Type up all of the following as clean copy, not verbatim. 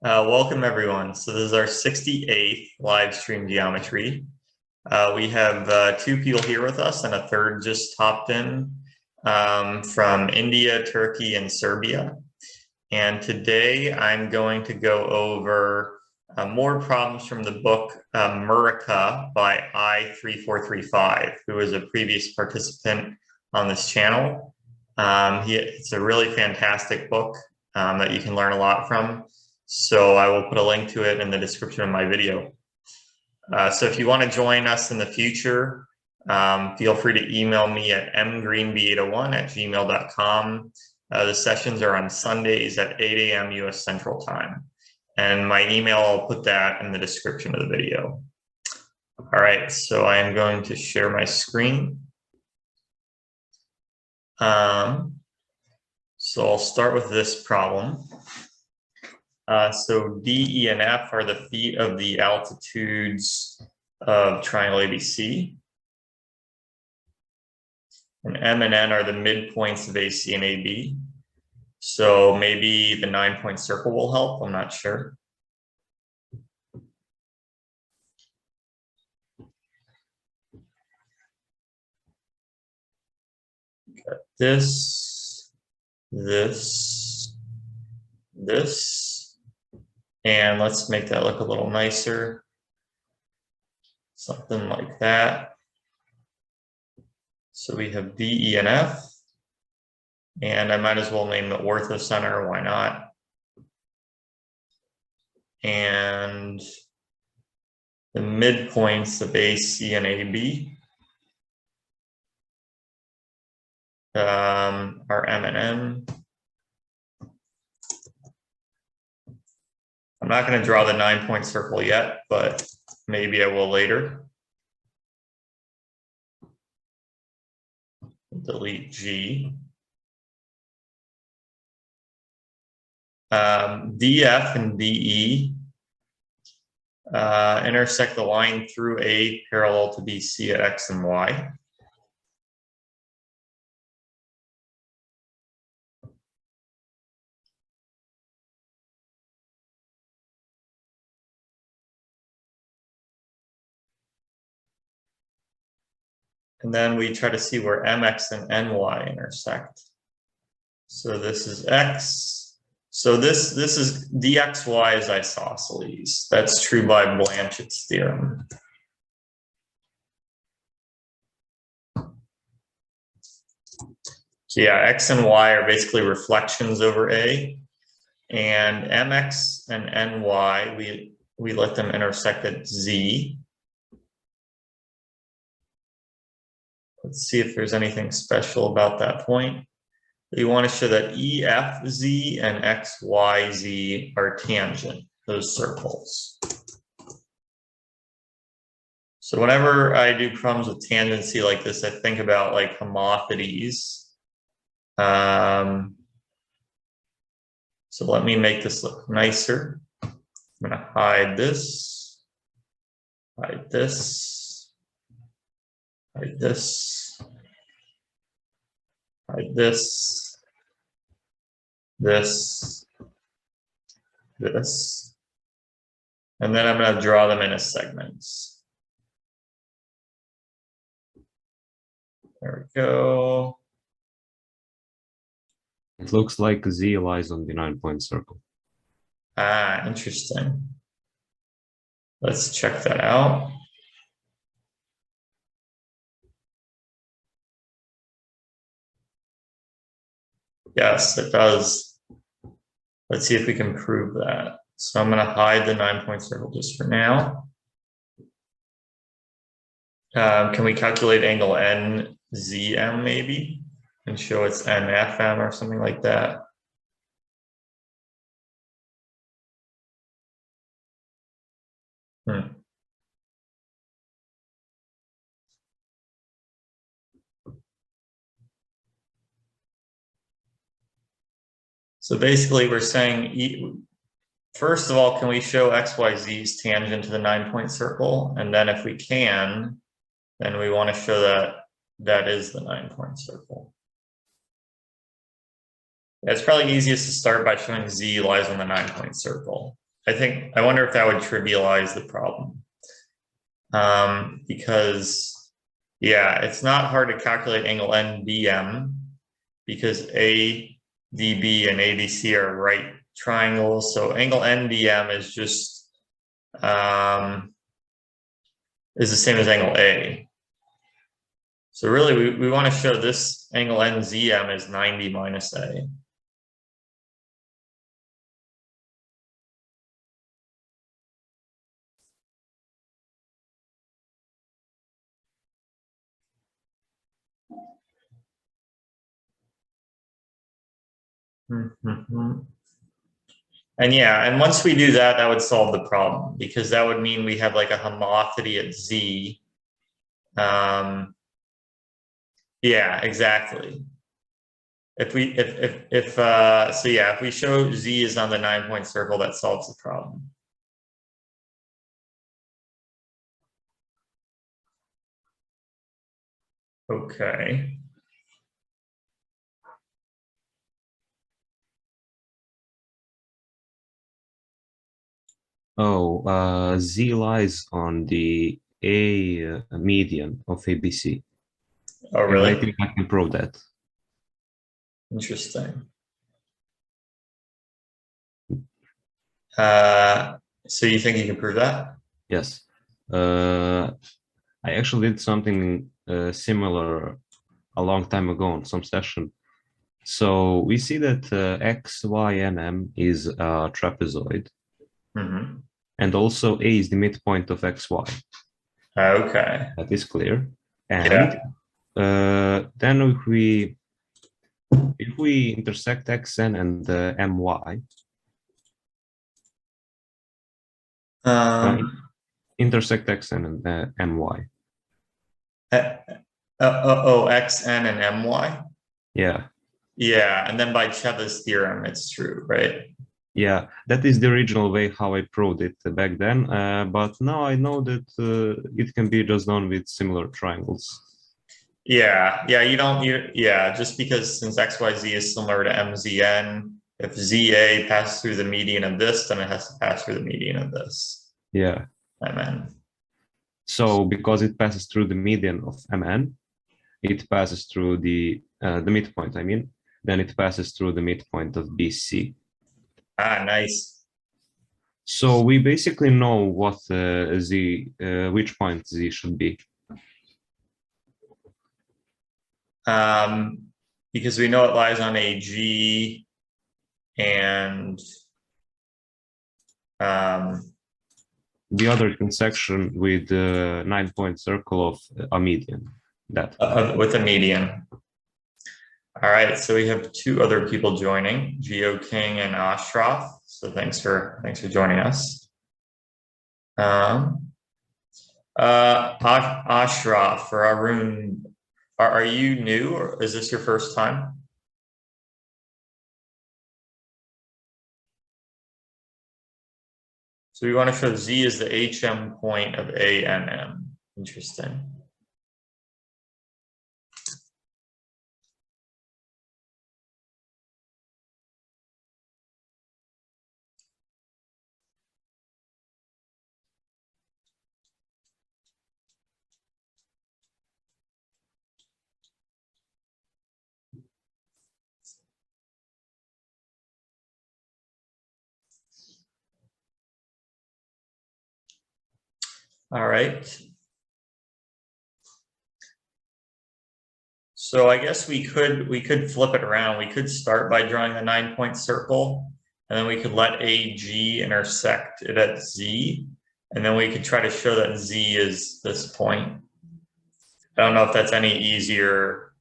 Welcome everyone. So this is our 68th live stream geometry. We have two people here with us and a third just hopped in from India, Turkey, and Serbia. And today I'm going to go over more problems from the book Murrrica by I3435, who is a previous participant on this channel. It's a really fantastic book that you can learn a lot from. So I will put a link to it in the description of my video. So if you want to join us in the future, feel free to email me at mgreenb801@gmail.com. The sessions are on Sundays at 8 a.m. US Central Time. And my email, I'll put that in the description of the video. All right, so I am going to share my screen. So I'll start with this problem. So D, E, and F are the feet of the altitudes of triangle ABC. And M and N are the midpoints of AC and AB. So maybe the 9-point circle will help, I'm not sure. Got this, this, and let's make that look a little nicer. Something like that. So we have D, E, and F. And I might as well name the orthocenter, why not? And the midpoints of AC and AB are M and N. I'm not going to draw the 9-point circle yet, but maybe I will later. Delete G. DF and DE intersect the line through A parallel to BC at X and Y. And then we try to see where MX and NY intersect. So this is X. So this is dxy is isosceles. That's true by Blanchett's theorem. So yeah, X and Y are basically reflections over A. And MX and NY, we let them intersect at Z. Let's see if there's anything special about that point. You want to show that EFZ and XYZ are tangent, those circles. So whenever I do problems with tangency like this, I think about like homophoties. So let me make this look nicer. I'm going to hide this, hide this, hide this, hide this, this, and then I'm going to draw them in as segments. There we go. It looks like Z lies on the 9-point circle. Ah, interesting. Let's check that out. Yes, it does. Let's see if we can prove that. So I'm going to hide the 9-point circle just for now. Can we calculate angle NZM maybe and show it's NFM or something like that? So basically we're saying, first of all, can we show XYZ's tangent to the 9-point circle? And then if we can, then we want to show that that is the 9-point circle. It's probably easiest to start by showing Z lies on the 9-point circle. I wonder if that would trivialize the problem. Because, yeah, it's not hard to calculate angle NBM because ADB and ADC are right triangles. So angle NBM is just is the same as angle A. So really, we want to show this angle NZM is 90 minus A. And yeah, and once we do that, that would solve the problem because that would mean we have like a homotopy at Z. Yeah, exactly. If we so yeah, if we show Z is on the 9-point circle, that solves the problem. Okay. Oh, Z lies on the A median of ABC. Oh, And I really? think I can prove that. Interesting. So you think you can prove that? Yes. I actually did something similar a long time ago on some session. So we see that X, Y, and M is a trapezoid. Mm-hmm. And also A is the midpoint of XY. Okay. That is clear. And Yeah. then if we intersect XN and MY, intersect XN and MY. XN and MY? Yeah. Yeah, and then by Cheva's theorem, it's true, right? Yeah, that is the original way how I proved it back then. But now I know that it can be just done with similar triangles. Yeah, yeah, just because since XYZ is similar to MZN, if ZA passes through the median of this, then it has to pass through the median of this. Yeah. MN. So because it passes through the median of MN, it passes through the midpoint, I mean, then it passes through the midpoint of BC. Ah, nice. So we basically know what which point Z should be. Because we know it lies on a G and the other intersection with the 9-point circle of a median. That with a median. All right, so we have two other people joining, Geo King and Ashraf. So thanks for joining us. Ashraf or Arun, are you new or is this your first time? So we want to show Z is the HM point of A and M. Interesting. All right. So I guess we could flip it around. We could start by drawing the 9-point circle, and then we could let AG intersect it at Z, and then we could try to show that Z is this point. I don't know if that's any easier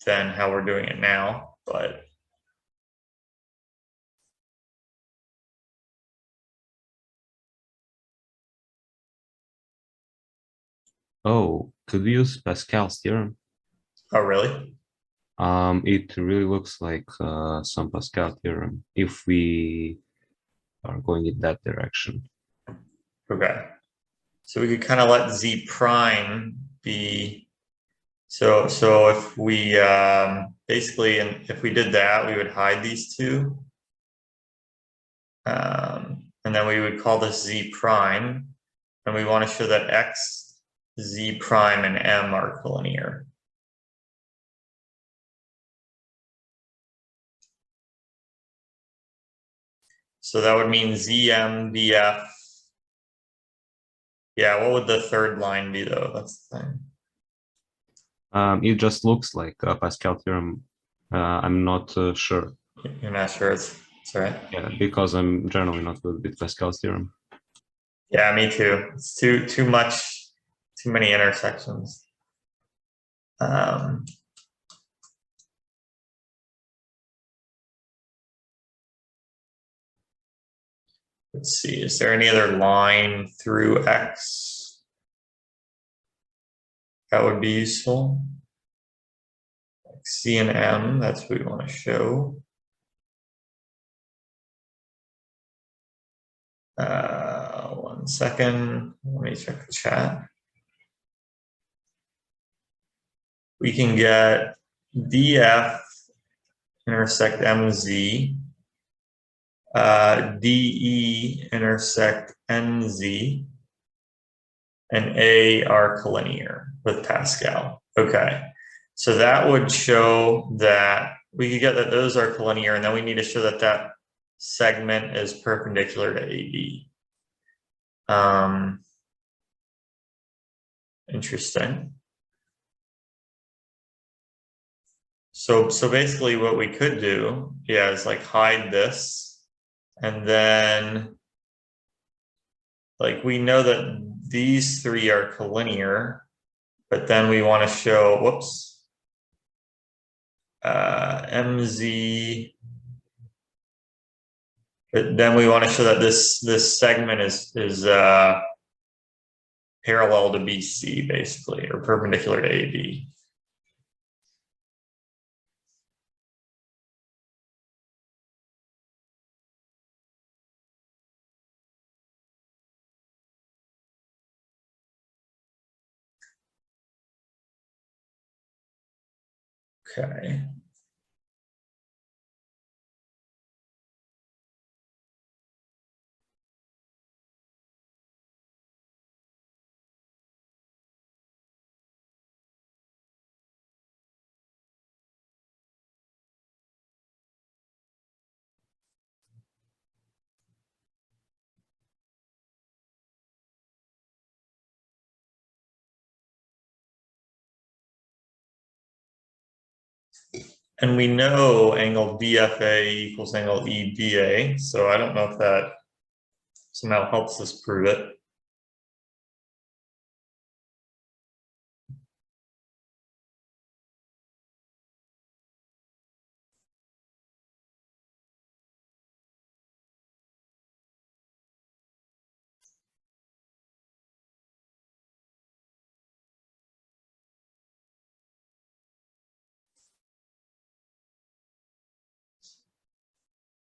than how we're doing it now, but. Oh, could we use Pascal's theorem? Oh, really? It really looks like some Pascal theorem if we are going in that direction. Okay. So we could kind of let Z prime be, so if we basically, and if we did that, we would hide these two. And and then we would call this Z prime, and we want to show that X, Z prime, and M are collinear. So that would mean ZM, BF. Yeah, what would the third line be though? That's the thing. It just looks like a Pascal theorem. I'm not sure. You're not sure it's right? Yeah, because I'm generally not good with Pascal's theorem. Yeah, me too. It's too much, too many intersections. Let's see, is there any other line through X that would be useful? Like C and M, that's what we want to show. One second, let me check the chat. We can get DF intersect MZ, DE intersect NZ, and A are collinear with Pascal. Okay, so that would show that we could get that those are collinear, and then we need to show that that segment is perpendicular to AB. Interesting. So basically what we could do, yeah, is like hide this, and then like we know that these three are collinear, but then we want to show, whoops, MZ, but then we want to show that this segment is parallel to BC basically, or perpendicular to AB. Okay. And we know angle DFA equals angle EDA, so I don't know if that somehow helps us prove it.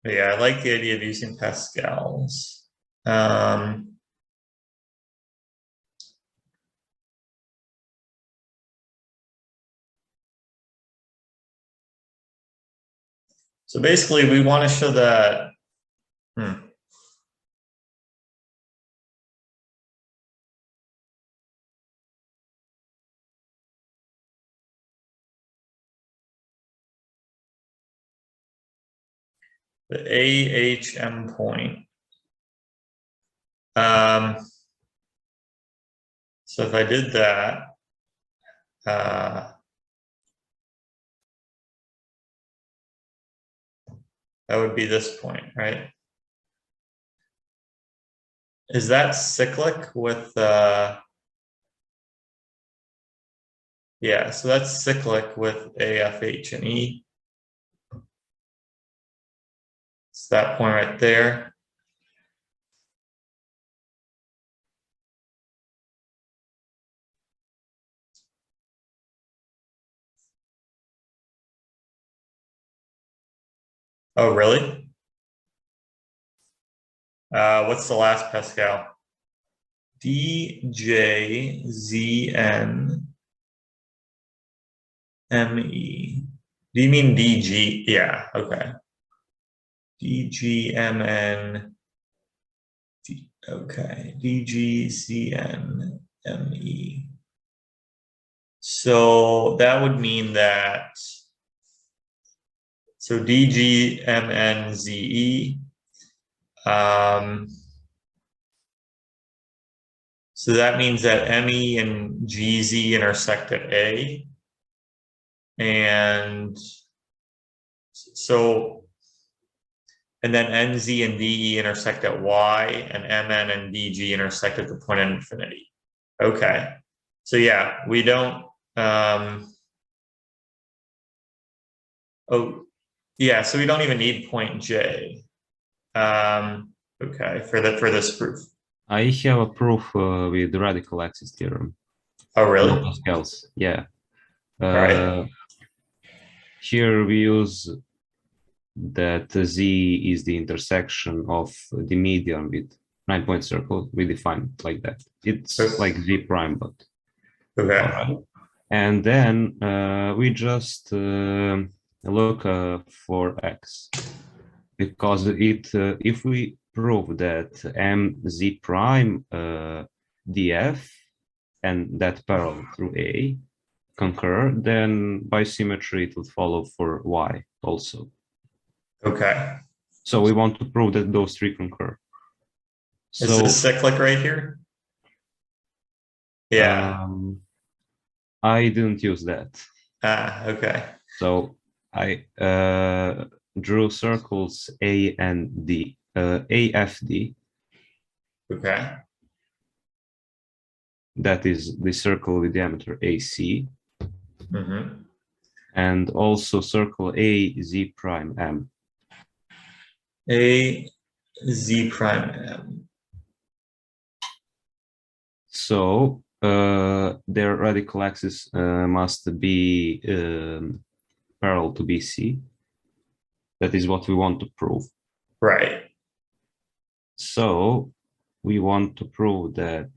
But yeah, I like the idea of using Pascal's. So basically we want to show that, the AHM point. So if I did that, that would be this point, right? Is that cyclic with, yeah, so that's cyclic with AFH and E. It's that point right there. Oh, really? What's the last Pascal? DJZN ME. Do you mean DG? Yeah, okay. DGMN Okay, DGCNME. So that would mean that, so DGMNZE, so that means that ME and GZ intersect at A. And so, and then NZ and DE intersect at Y, and MN and DG intersect at the point of infinity. Okay. So yeah, we don't, oh, yeah, so we don't even need point J. Okay, for this proof. I have a proof with the radical axis theorem. Oh, really? No Pascal's, yeah. Right. Here we use that Z is the intersection of the median with 9-point circle. We define it like that. It's like Z prime, but okay. All right. And then we just look for X, because if we prove that MZ prime DF and that parallel through A concur, then by symmetry it will follow for Y also. Okay. So we want to prove that those three concur. Is this cyclic right here? Yeah. I didn't use that. Okay. So I drew circles A and D, AFD. Okay. That is the circle with diameter AC. Mm-hmm. And also circle AZ prime M. AZ prime M. So their radical axis must be parallel to BC. That is what we want to prove. Right. So we want to prove that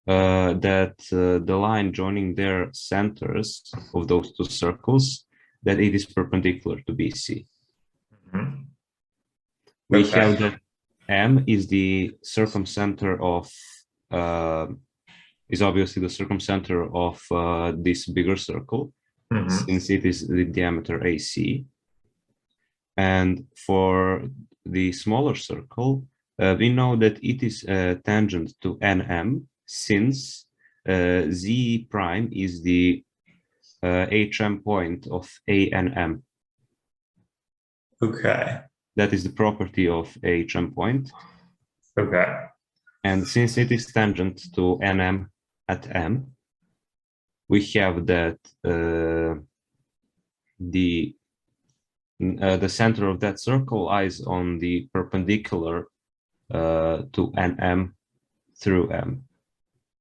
the line joining their centers of those two circles, that it is perpendicular to BC. Mm-hmm. We have that M is the circumcenter of, is obviously the circumcenter of this bigger circle, since it is the diameter AC. And for the smaller circle, we know that it is tangent to NM, since Z prime is the HM point of ANM. Okay. That is the property of HM point. Okay. And since it is tangent to NM at M, we have that the center of that circle lies on the perpendicular to NM through M.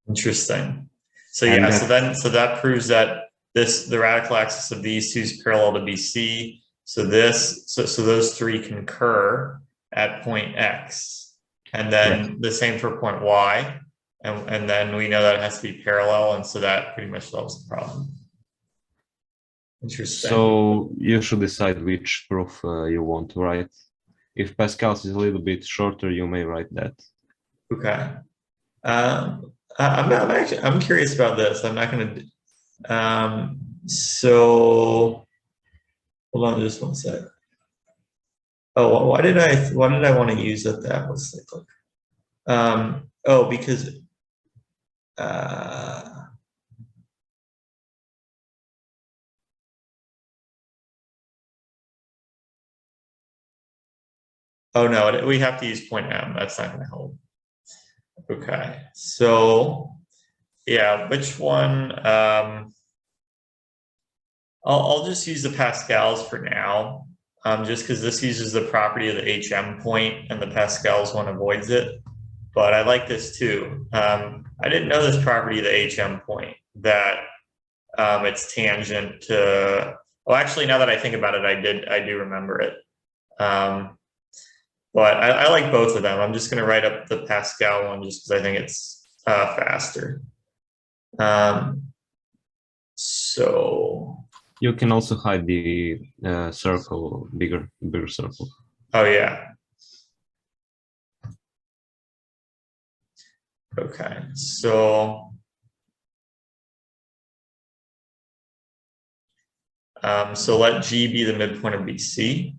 Interesting. So yeah, so that proves that the radical axis of these two is parallel to BC. So those three concur at point X, and then the same for point Y, and then we know that it has to be parallel, and so that pretty much solves the problem. Interesting. So you should decide which proof you want to write. If Pascal's is a little bit shorter, you may write that. Okay. I'm curious about this. I'm not going to. So hold on just one sec. Oh, why did I want to use that was cyclic? Oh, because oh no, we have to use point M. That's not going to help. Okay, so yeah, which one? I'll just use the Pascal's for now, just because this uses the property of the HM point, and the Pascal's one avoids it. But I like this too. I didn't know this property of the HM point, that it's tangent to. Well, actually, now that I think about it, I do remember it. But I like both of them. I'm just going to write up the Pascal one just because I think it's faster. So you can also hide the circle, bigger circle. Oh yeah. Okay, so so let G be the midpoint of BC.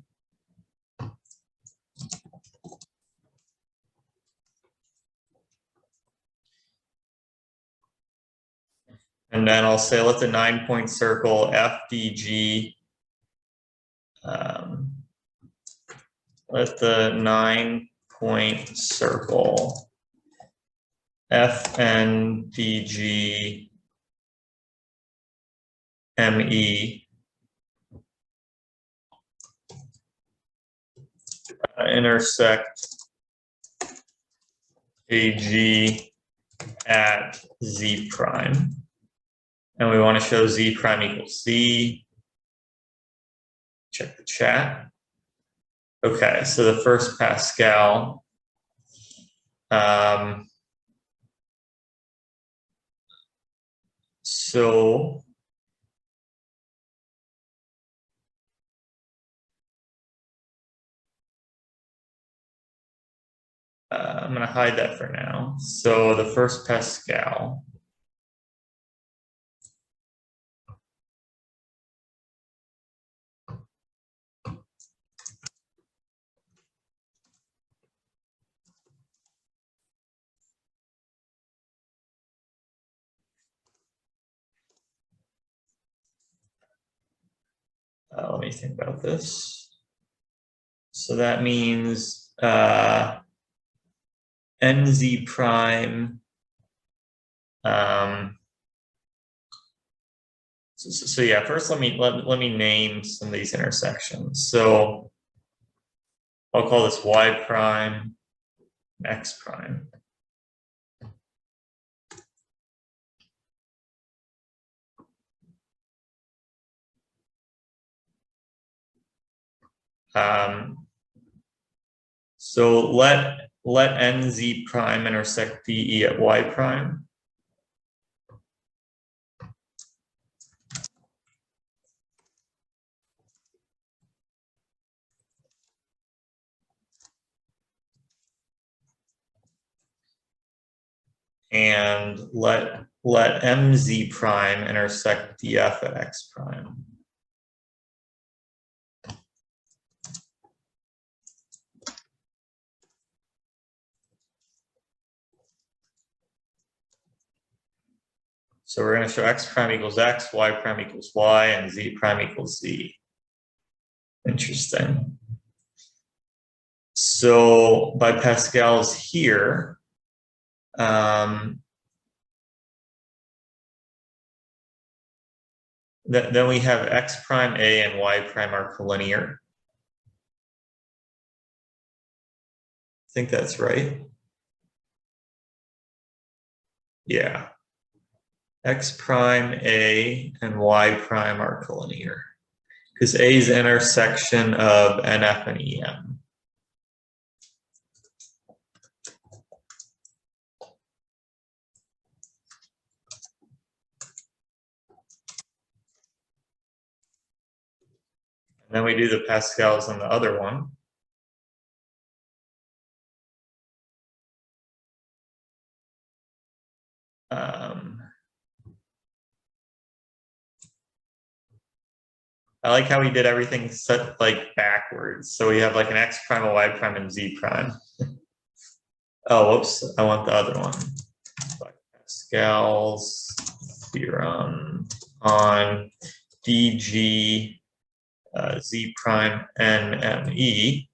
And then I'll say let the 9-point circle FDG, let the 9-point circle FNDG ME intersect AG at Z prime. And we want to show Z prime equals Z. Check the chat. Okay, so the first Pascal. So I'm going to hide that for now. So the first Pascal. Let me think about this. So that means NZ prime. So yeah, first let me name some of these intersections. So I'll call this Y prime, X prime. So let NZ prime intersect DE at Y prime. And let MZ prime intersect DF at X prime. So we're going to show X prime equals X, Y prime equals Y, and Z prime equals Z. Interesting. So by Pascal's here, then we have X prime A and Y prime are collinear. I think that's right. Yeah. X prime A and Y prime are collinear because A is the intersection of NF and EM. And then we do the Pascals on the other one. I like how we did everything set like backwards. So we have like an X prime, a Y prime, and Z prime. Oh, whoops, I want the other one. Pascal's theorem on DG Z prime NME.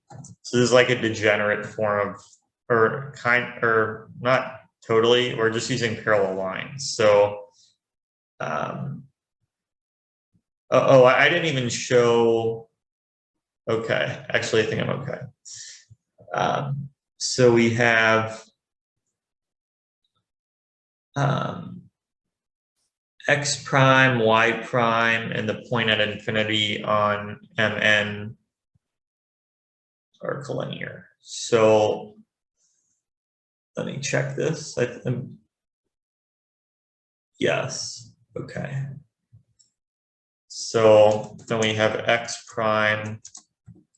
So this is like a degenerate form of, or not totally, we're just using parallel lines. So, I didn't even show, okay, actually I think I'm okay. So we have X prime, Y prime, and the point at infinity on MN are collinear. So let me check this. Yes, okay. So then we have X prime,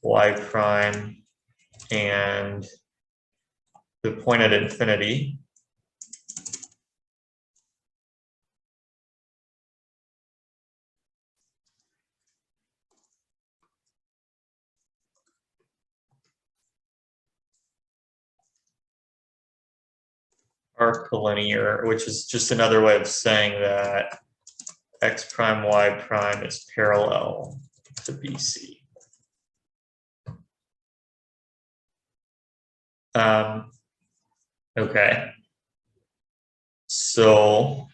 Y prime, and the point at infinity. arc linear, which is just another way of saying that x prime y prime is parallel to BC. Okay. So,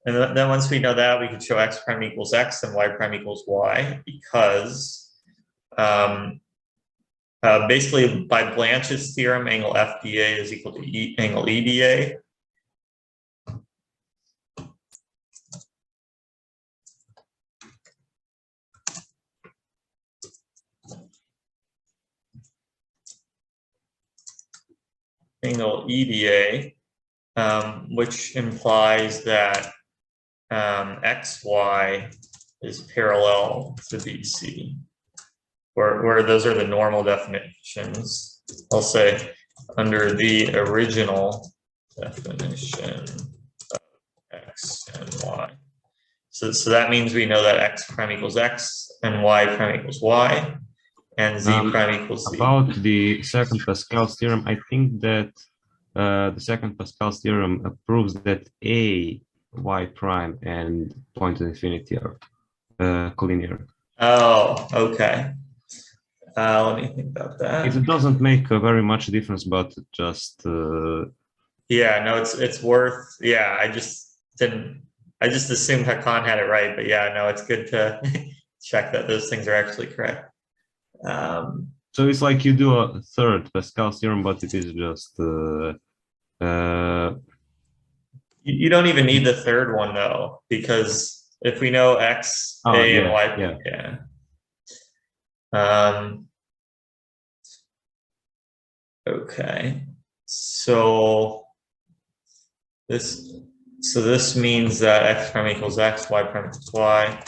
and then once we know that, we can show x prime equals x and y prime equals y, because basically by Blanche's theorem, angle FDA is equal to angle EDA. Angle EDA, which implies that XY is parallel to BC, where those are the normal definitions. I'll say under the original definition of X and Y. So that means we know that X prime equals X and Y prime equals Y. And Z prime equals Z. About the second Pascal's theorem, I think that the second Pascal's theorem proves that A, Y prime, and point to infinity are collinear. Oh, okay. Let me think about that. It doesn't make very much difference, but just yeah, no, it's worth. Yeah, I just assumed Hakan had it right, but yeah, no, it's good to check that those things are actually correct. So it's like you do a third Pascal's theorem, but it is just you don't even need the third one though, because if we know X, A, and Y, okay, so this means that X prime equals X, Y prime equals Y,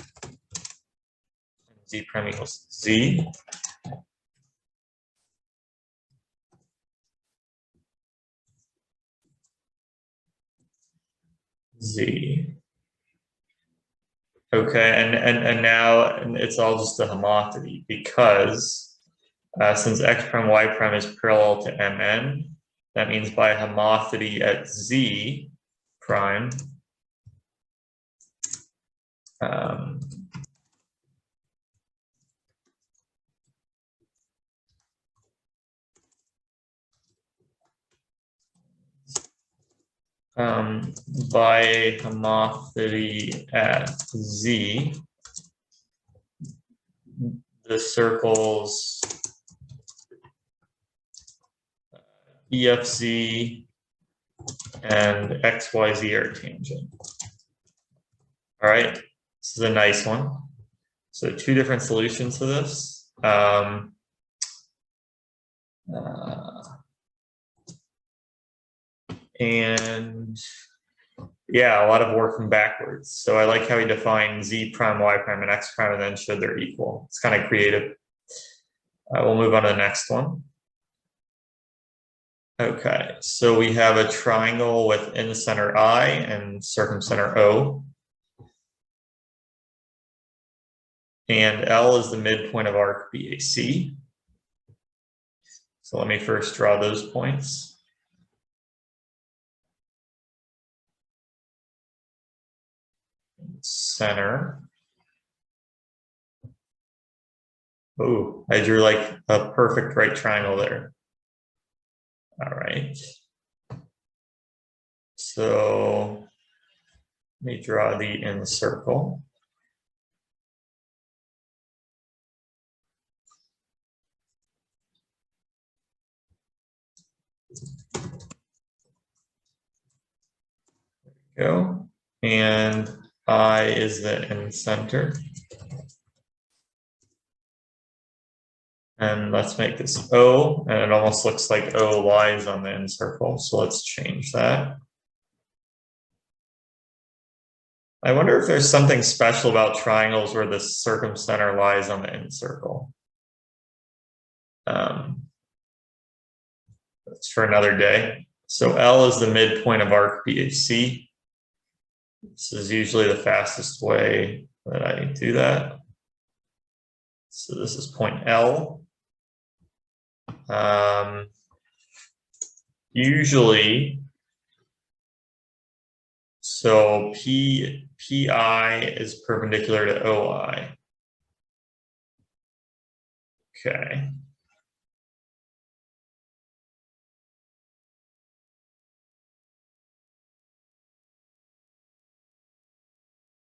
Z prime equals Z. Z. Okay, and now it's all just a homotopy, because since X prime Y prime is parallel to MN, that means by homotopy at Z prime, by homotopy at Z, the circles EFZ and XYZ are tangent. All right, this is a nice one. So two different solutions to this. And yeah, a lot of working backwards. So I like how he defined Z prime, Y prime, and X prime, and then showed they're equal. It's kind of creative. We'll move on to the next one. Okay, so we have a triangle with incenter I and circumcenter O. And L is the midpoint of arc BAC. So let me first draw those points. Center. Oh, I drew like a perfect right triangle there. All right. So let me draw the in circle. There we go. And I is the incenter. And let's make this O, and it almost looks like O lies on the end circle. So let's change that. I wonder if there's something special about triangles where the circumcenter lies on the end circle. That's for another day. So L is the midpoint of arc BAC. This is usually the fastest way that I do that. So this is point L. Usually So PI is perpendicular to OI. Okay.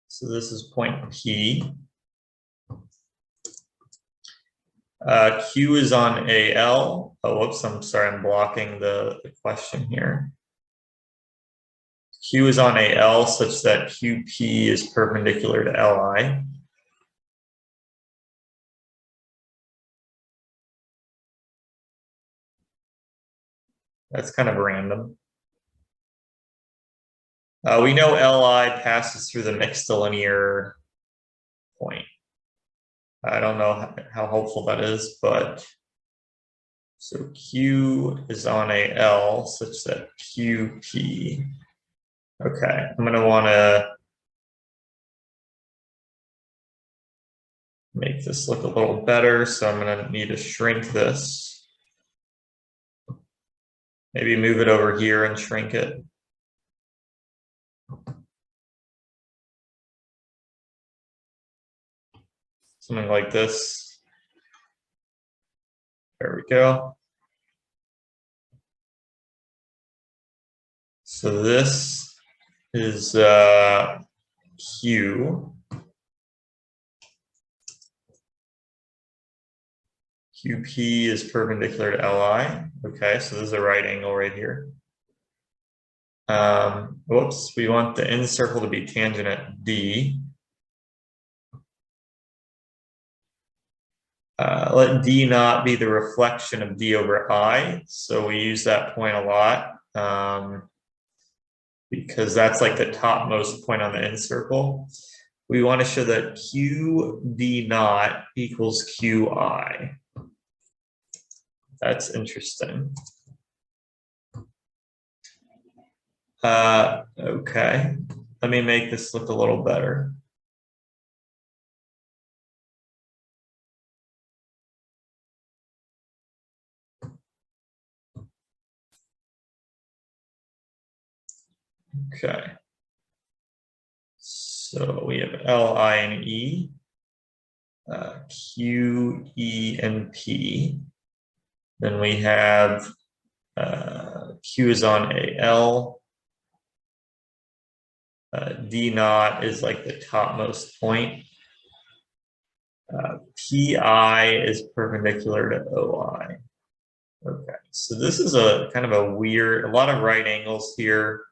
So this is point P. Q is on AL. Oh, whoops, I'm sorry, I'm blocking the question here. Q is on AL such that QP is perpendicular to LI. That's kind of random. We know LI passes through the mixed linear point. I don't know how helpful that is, but so Q is on AL such that QP. Okay, I'm going to want to make this look a little better, so I'm going to need to shrink this. Maybe move it over here and shrink it. Something like this. There we go. So this is Q. QP is perpendicular to LI. Okay, so this is a right angle right here. Whoops, we want the end circle to be tangent at D. Let D not be the reflection of D over I. So we use that point a lot because that's like the topmost point on the end circle. We want to show that QD naught equals QI. That's interesting. Okay, let me make this look a little better. Okay. So we have L, I, and E, Q, E, and P. Then we have Q is on AL. D naught is like the topmost point. PI is perpendicular to OI. Okay, so this is a kind of a weird, a lot of right angles here.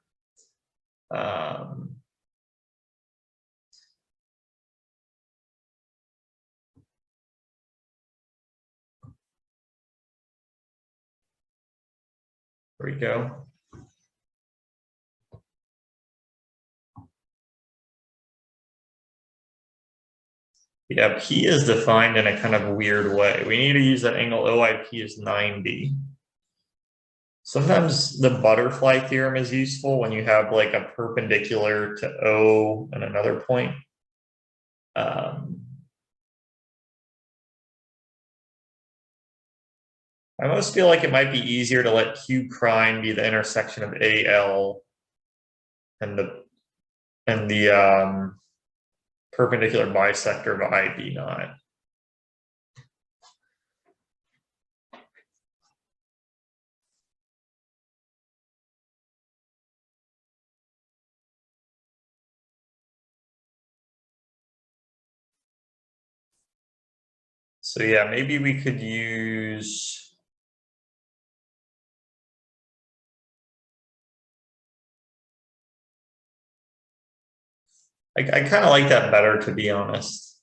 There we go. Yeah, P is defined in a kind of weird way. We need to use that angle OIP is 90. Sometimes the butterfly theorem is useful when you have like a perpendicular to O and another point. I almost feel like it might be easier to let Q prime be the intersection of AL and the perpendicular bisector of IB naught. So yeah, maybe we could use I kind of like that better, to be honest.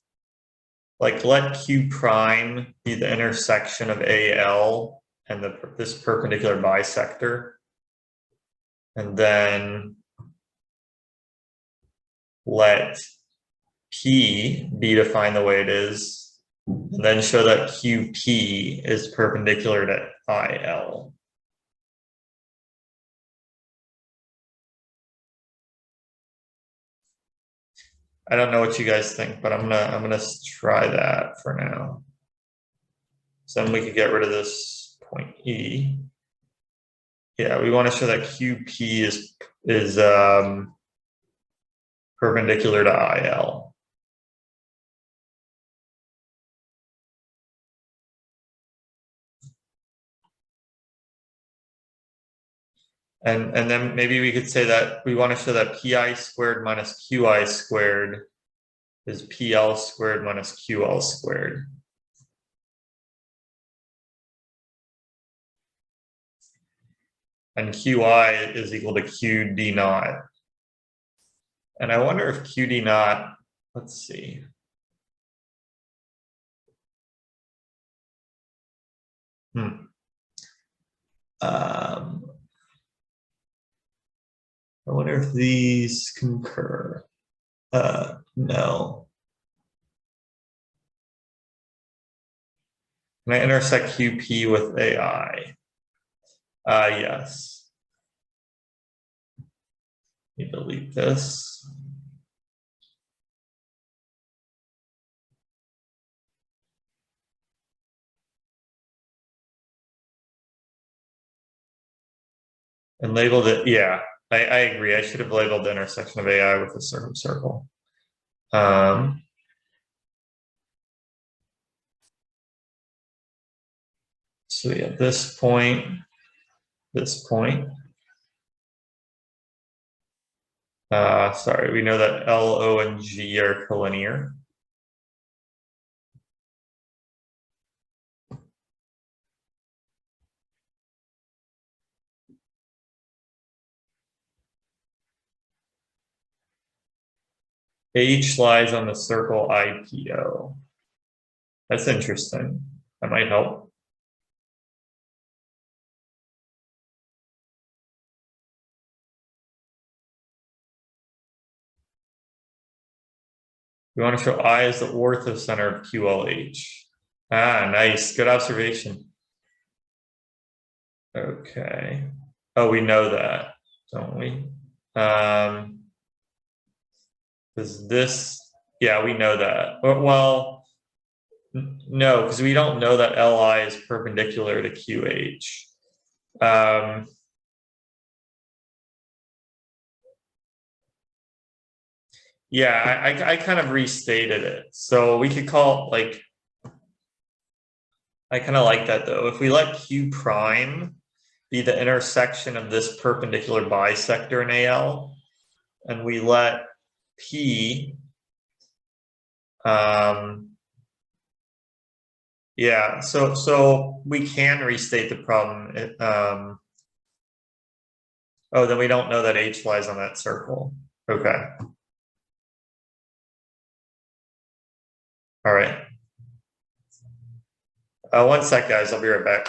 Like let Q prime be the intersection of AL and this perpendicular bisector. And then let P be defined the way it is. And then show that QP is perpendicular to IL. I don't know what you guys think, but I'm gonna try that for now. So then we could get rid of this point E. Yeah, we want to show that QP is perpendicular to IL. And then maybe we could say that we want to show that pi squared minus qi squared is pl squared minus ql squared. And qi is equal to qd naught. And I wonder if qd naught, let's see. I wonder if these concur. No. Can I intersect QP with AI? Yes. Let me delete this. And labeled it, yeah, I agree. I should have labeled the intersection of AI with a circumcircle. So yeah, this point. Sorry, we know that L, O, and G are collinear. H lies on the circle IPO. That's interesting. That might help. We want to show I is the orthocenter of QLH. Ah, nice. Good observation. Okay. Oh, we know that, don't we? Is this, yeah, we know that. Well, no, because we don't know that LI is perpendicular to QH. Yeah, I kind of restated it. So we could call it like, I kind of like that though. If we let Q prime be the intersection of this perpendicular bisector in AL, and we let P, yeah, so we can restate the problem. Oh, then we don't know that H lies on that circle. Okay. All right. 1 sec, guys. I'll be right back.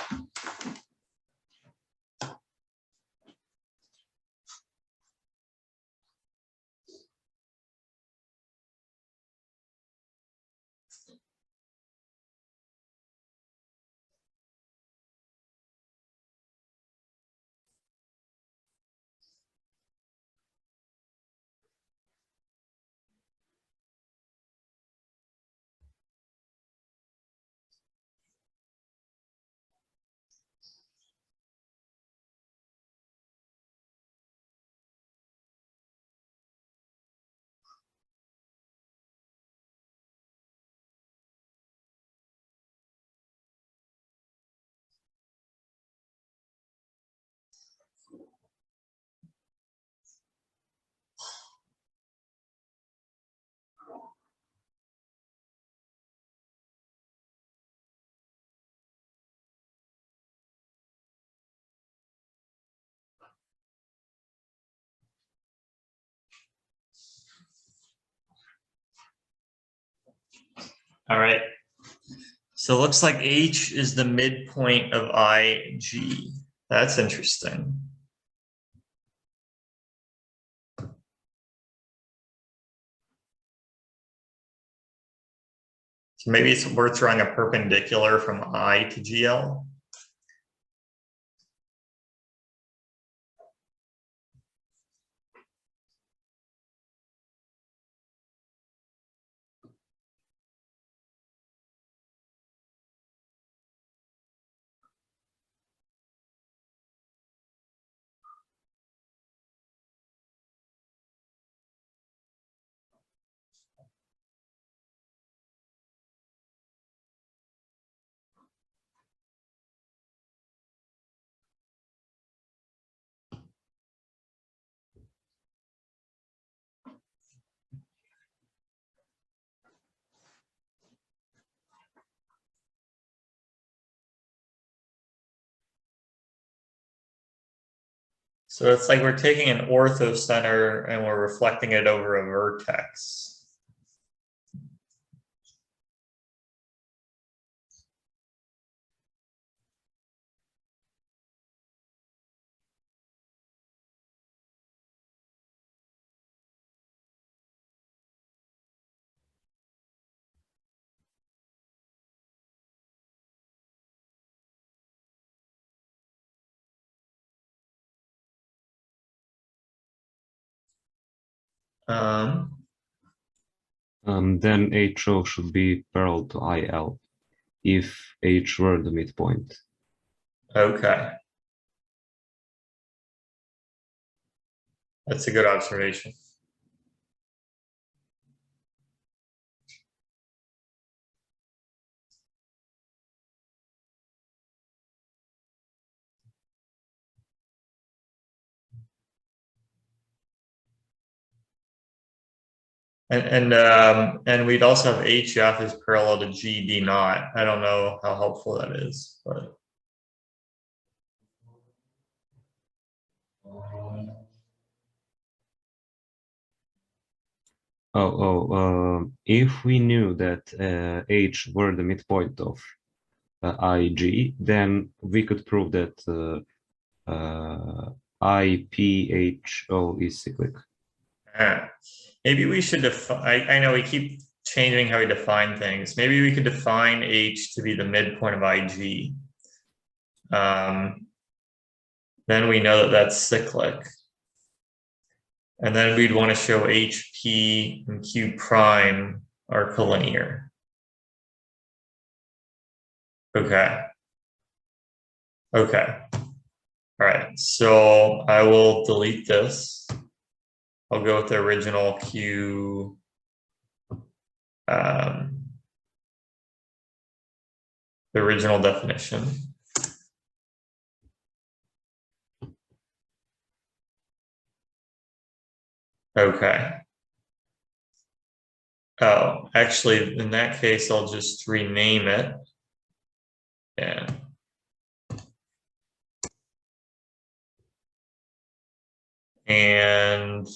All right. So it looks like H is the midpoint of IG. That's interesting. So maybe it's worth drawing a perpendicular from I to GL. So it's like we're taking an orthocenter and we're reflecting it over a vertex. Then HO should be parallel to IL if H were the midpoint. Okay. That's a good observation. And we'd also have HF is parallel to GD naught. I don't know how helpful that is, but. If we knew that H were the midpoint of IG, then we could prove that IPHO is cyclic. Maybe we should define, I know we keep changing how we define things. Maybe we could define H to be the midpoint of IG. Then we know that that's cyclic. And then we'd want to show HP and Q prime are collinear. Okay. Okay. All right. So I will delete this. I'll go with the original Q. The original definition. Okay. Oh, actually, in that case, I'll just rename it. Yeah. And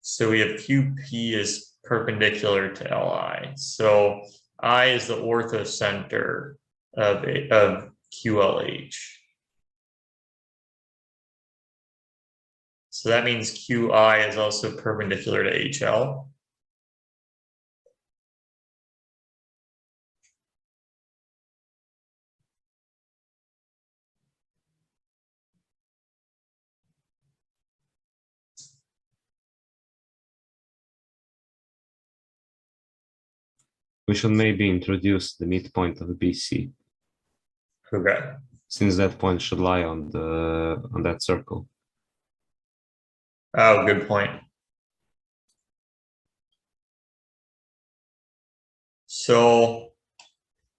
so we have QP is perpendicular to LI. So I is the orthocenter of QLH. So that means QI is also perpendicular to HL. We should maybe introduce the midpoint of BC. Okay. Since that point should lie on that circle. Oh, good point. So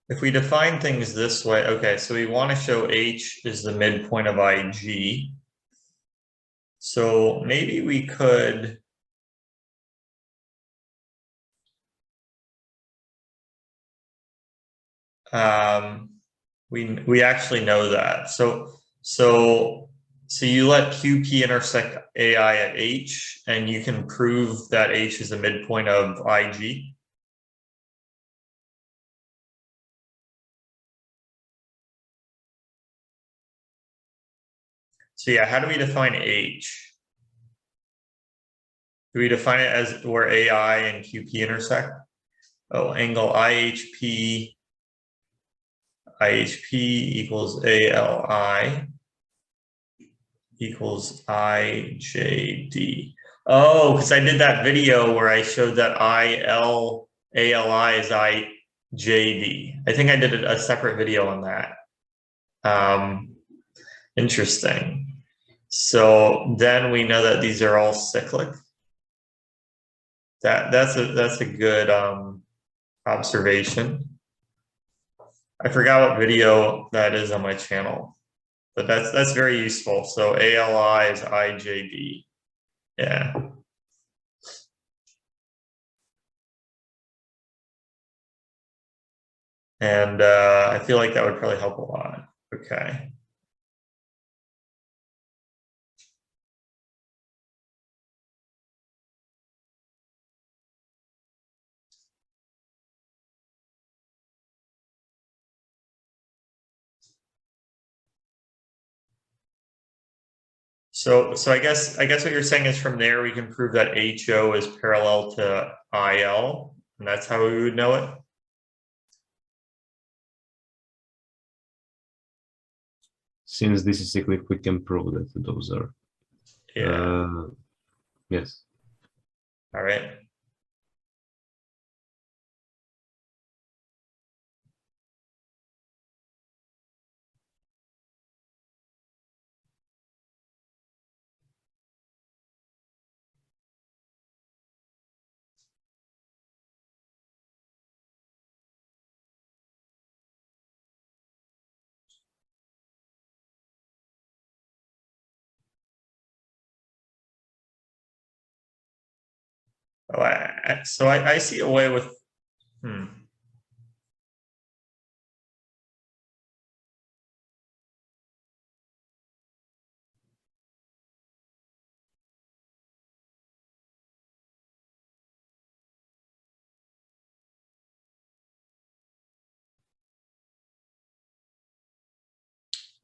if we define things this way, okay, so we want to show H is the midpoint of IG. So maybe we could we actually know that. So you let QP intersect AI at H, and you can prove that H is the midpoint of IG. So yeah, how do we define H? Do we define it as where AI and QP intersect? Oh, angle IHP equals ALI equals IJD. Oh, because I did that video where I showed that ALI is IJD. I think I did a separate video on that. Interesting. So then we know that these are all cyclic. That's a good observation. I forgot what video that is on my channel, but that's very useful. So ALI is IJD. Yeah. And I feel like that would probably help a lot. Okay. So I guess what you're saying is from there we can prove that HO is parallel to IL, and that's how we would know it. Since this is cyclic, we can prove that those are. Yeah. Yes. All right. Oh, I see a way with.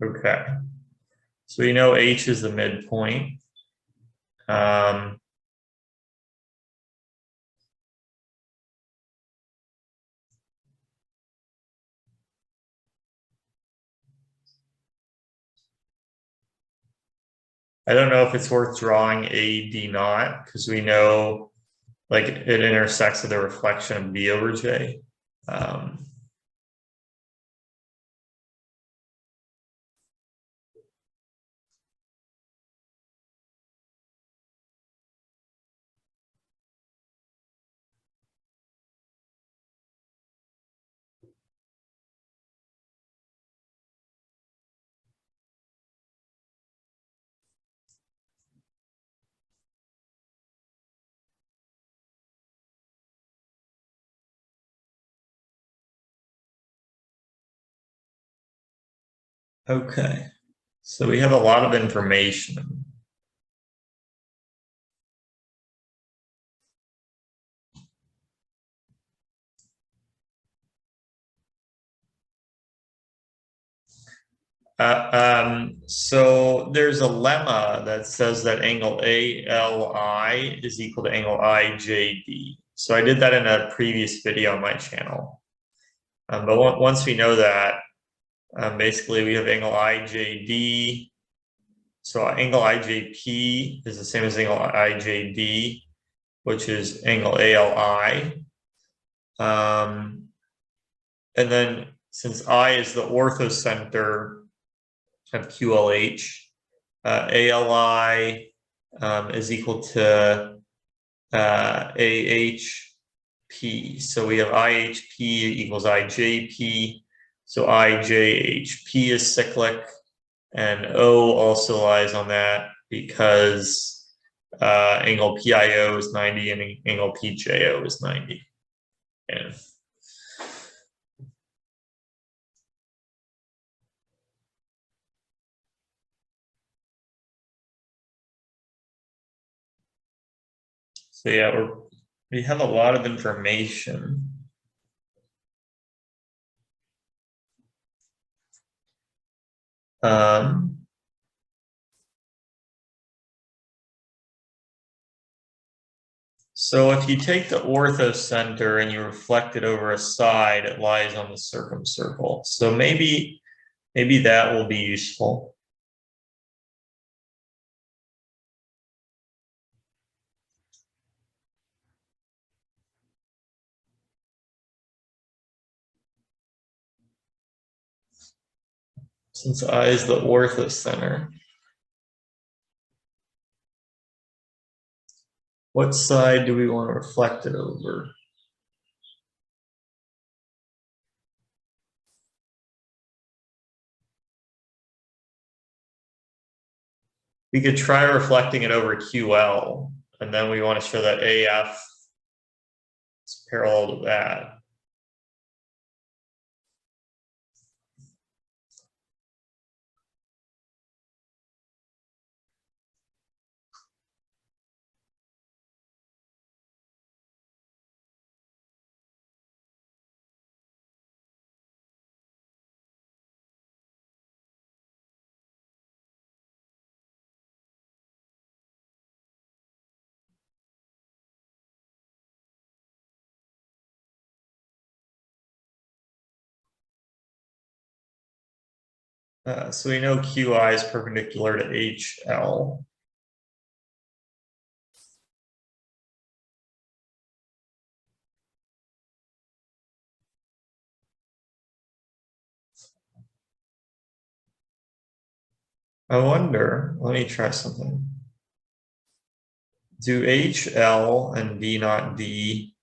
Okay. So we know H is the midpoint. I don't know if it's worth drawing AD naught because we know like it intersects with the reflection of B over J. Okay, so we have a lot of information. So there's a lemma that says that angle ALI is equal to angle IJD. So I did that in a previous video on my channel. But once we know that, basically we have angle IJD. So angle IJP is the same as angle IJD, which is angle ALI. And then since I is the orthocenter of QLH, ALI is equal to AHP. So we have IHP equals IJP. So IJHP is cyclic, and O also lies on that because angle PIO is 90 and angle PJO is 90. Yeah. So yeah, we have a lot of information. So if you take the orthocenter and you reflect it over a side, it lies on the circumcircle. So maybe that will be useful. Since I is the orthocenter. What side do we want to reflect it over? We could try reflecting it over QL, and then we want to show that AF is parallel to that. So we know QI is perpendicular to HL. I wonder, let me try something. Do HL and D not D?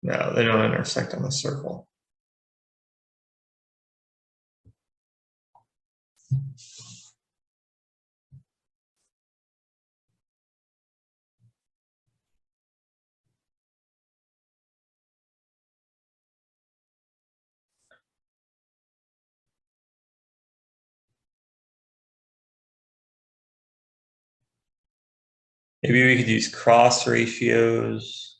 No, they don't intersect on the circle. Maybe we could use cross ratios.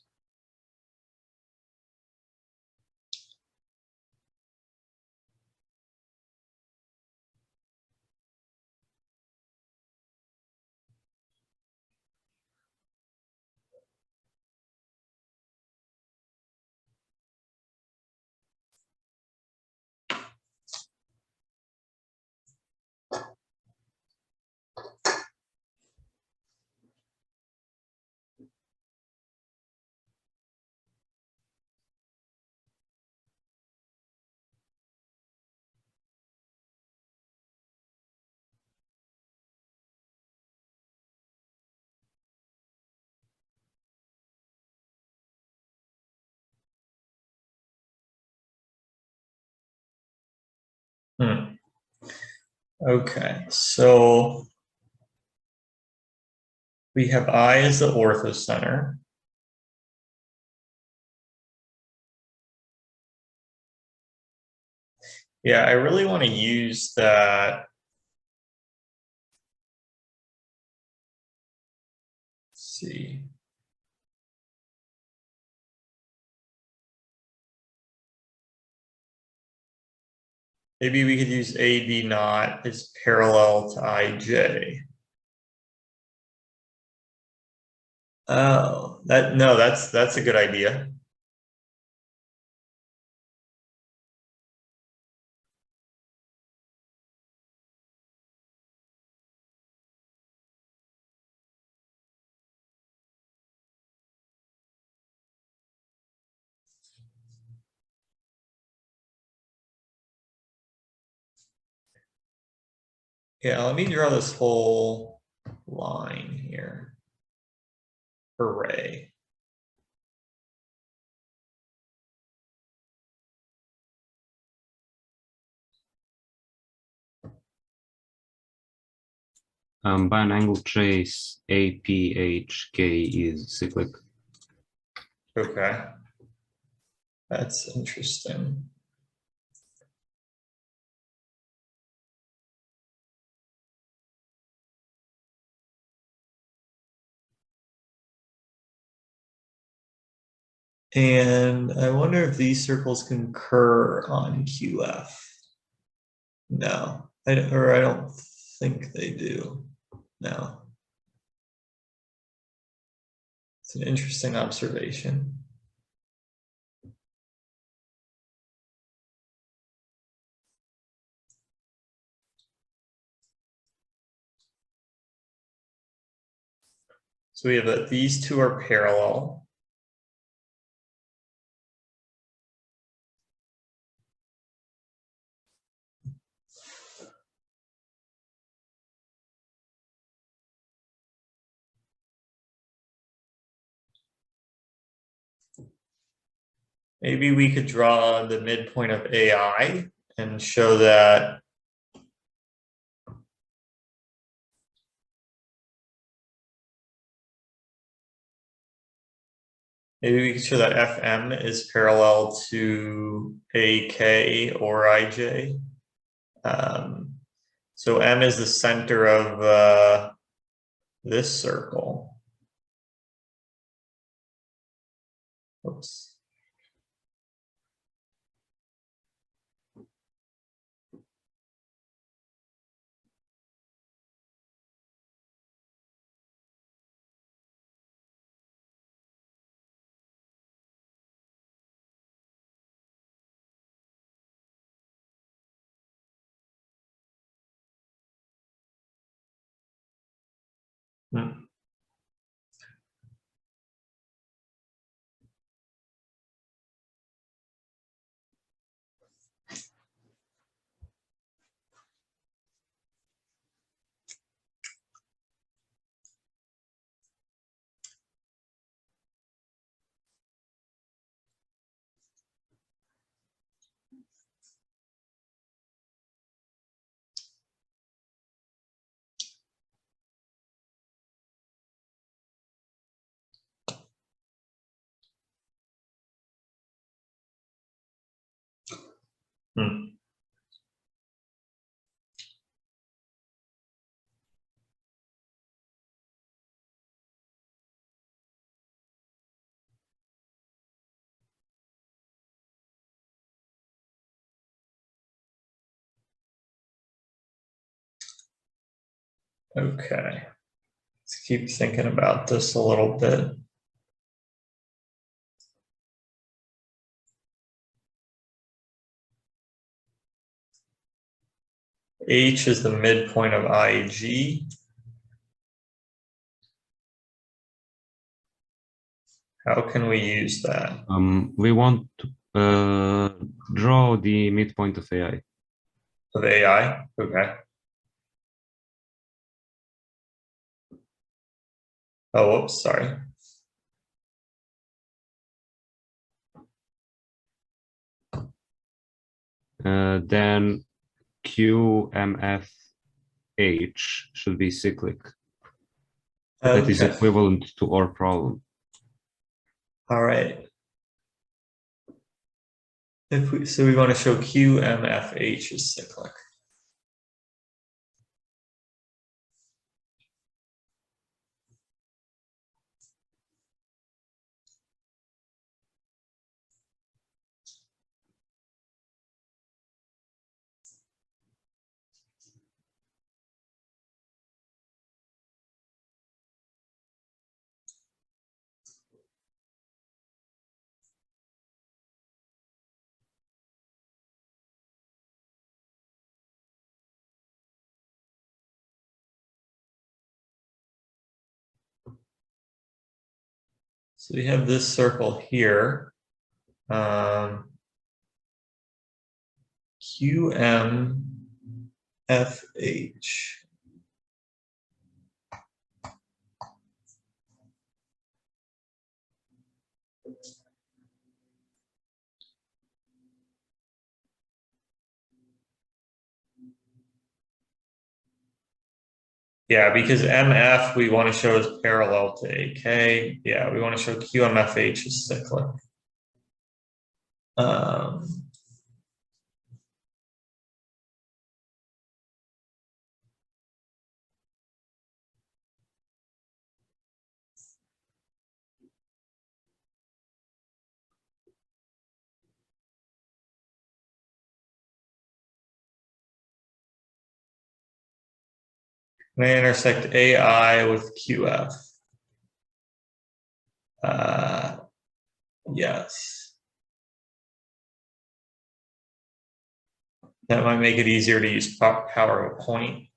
Okay, so we have I as the orthocenter. Yeah, I really want to use that. Let's see. Maybe we could use AD naught as parallel to IJ. Oh, that's a good idea. Yeah, let me draw this whole line here. Array. By an angle trace, APHK is cyclic. Okay. That's interesting. And I wonder if these circles concur on QF. No, I don't think they do. No. It's an interesting observation. So we have that these two are parallel. Maybe we could draw the midpoint of AI and show that maybe we could show that FM is parallel to AK or IJ. So M is the center of this circle. Oops. Hmm. Hmm. Okay, let's keep thinking about this a little bit. H is the midpoint of IG. How can we use that? We want to draw the midpoint of AI. Of AI? Okay. Oh, whoops, sorry. Then QMFH should be cyclic. Okay. That is equivalent to our problem. All right. So we want to show QMFH is cyclic. So we have this circle here. QMFH. Yeah, because MF we want to show is parallel to AK. Yeah, we want to show QMFH is cyclic. They intersect AI with QF. Yes. That might make it easier to use power of a point.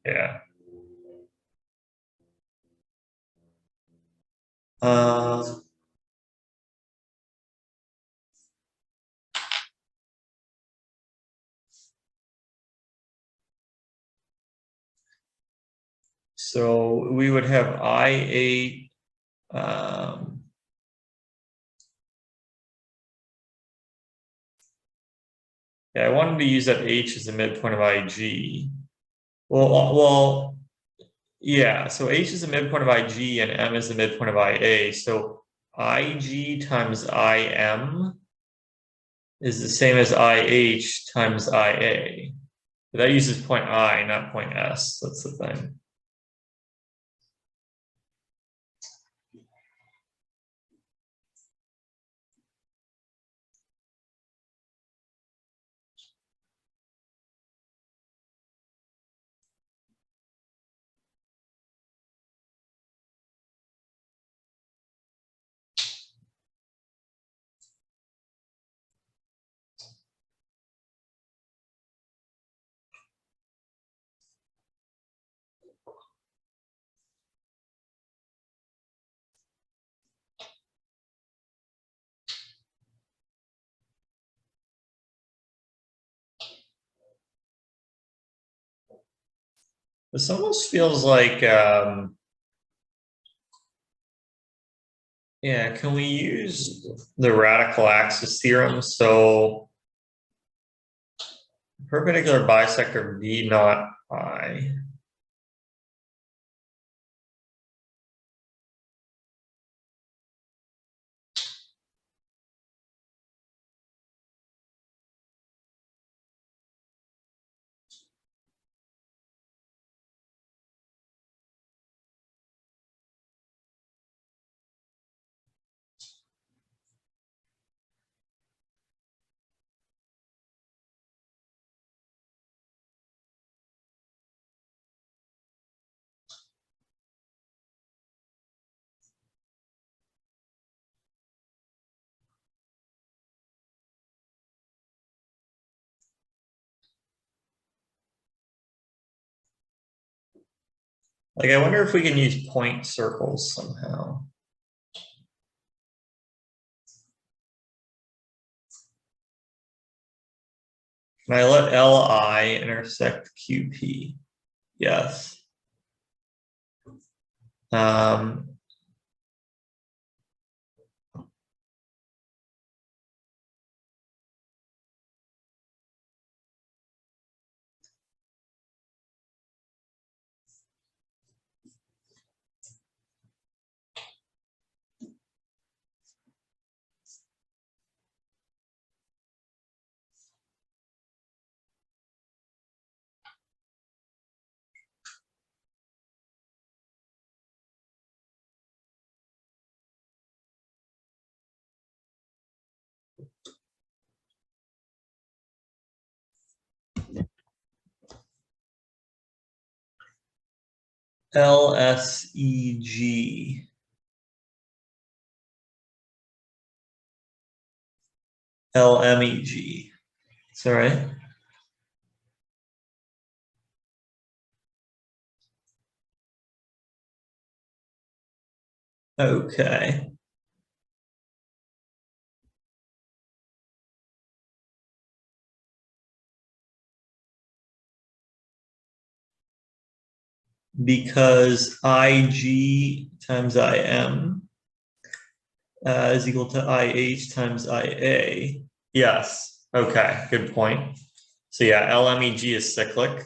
Yeah. So we would have I8. Yeah, I wanted to use that H as the midpoint of IG. Well, yeah. So H is the midpoint of IG and M is the midpoint of IA. So IG times IM is the same as IH times IA. But that uses point I, not point S. That's the thing. This almost feels like, yeah, can we use the radical axis theorem? So perpendicular bisector B not I. Like, I wonder if we can use point circles somehow. Can I let Li intersect QP? Yes. LSEG. LMEG. Is that right? Okay. Because IG times IM is equal to IH times IA. Yes. Okay. Good point. So yeah, LMEG is cyclic.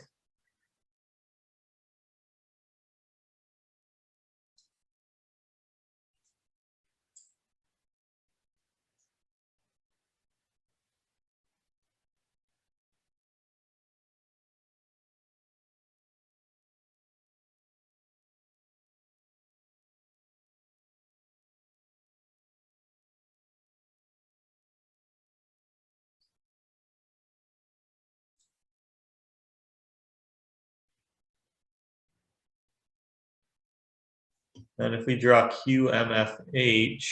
And if we draw QMFH,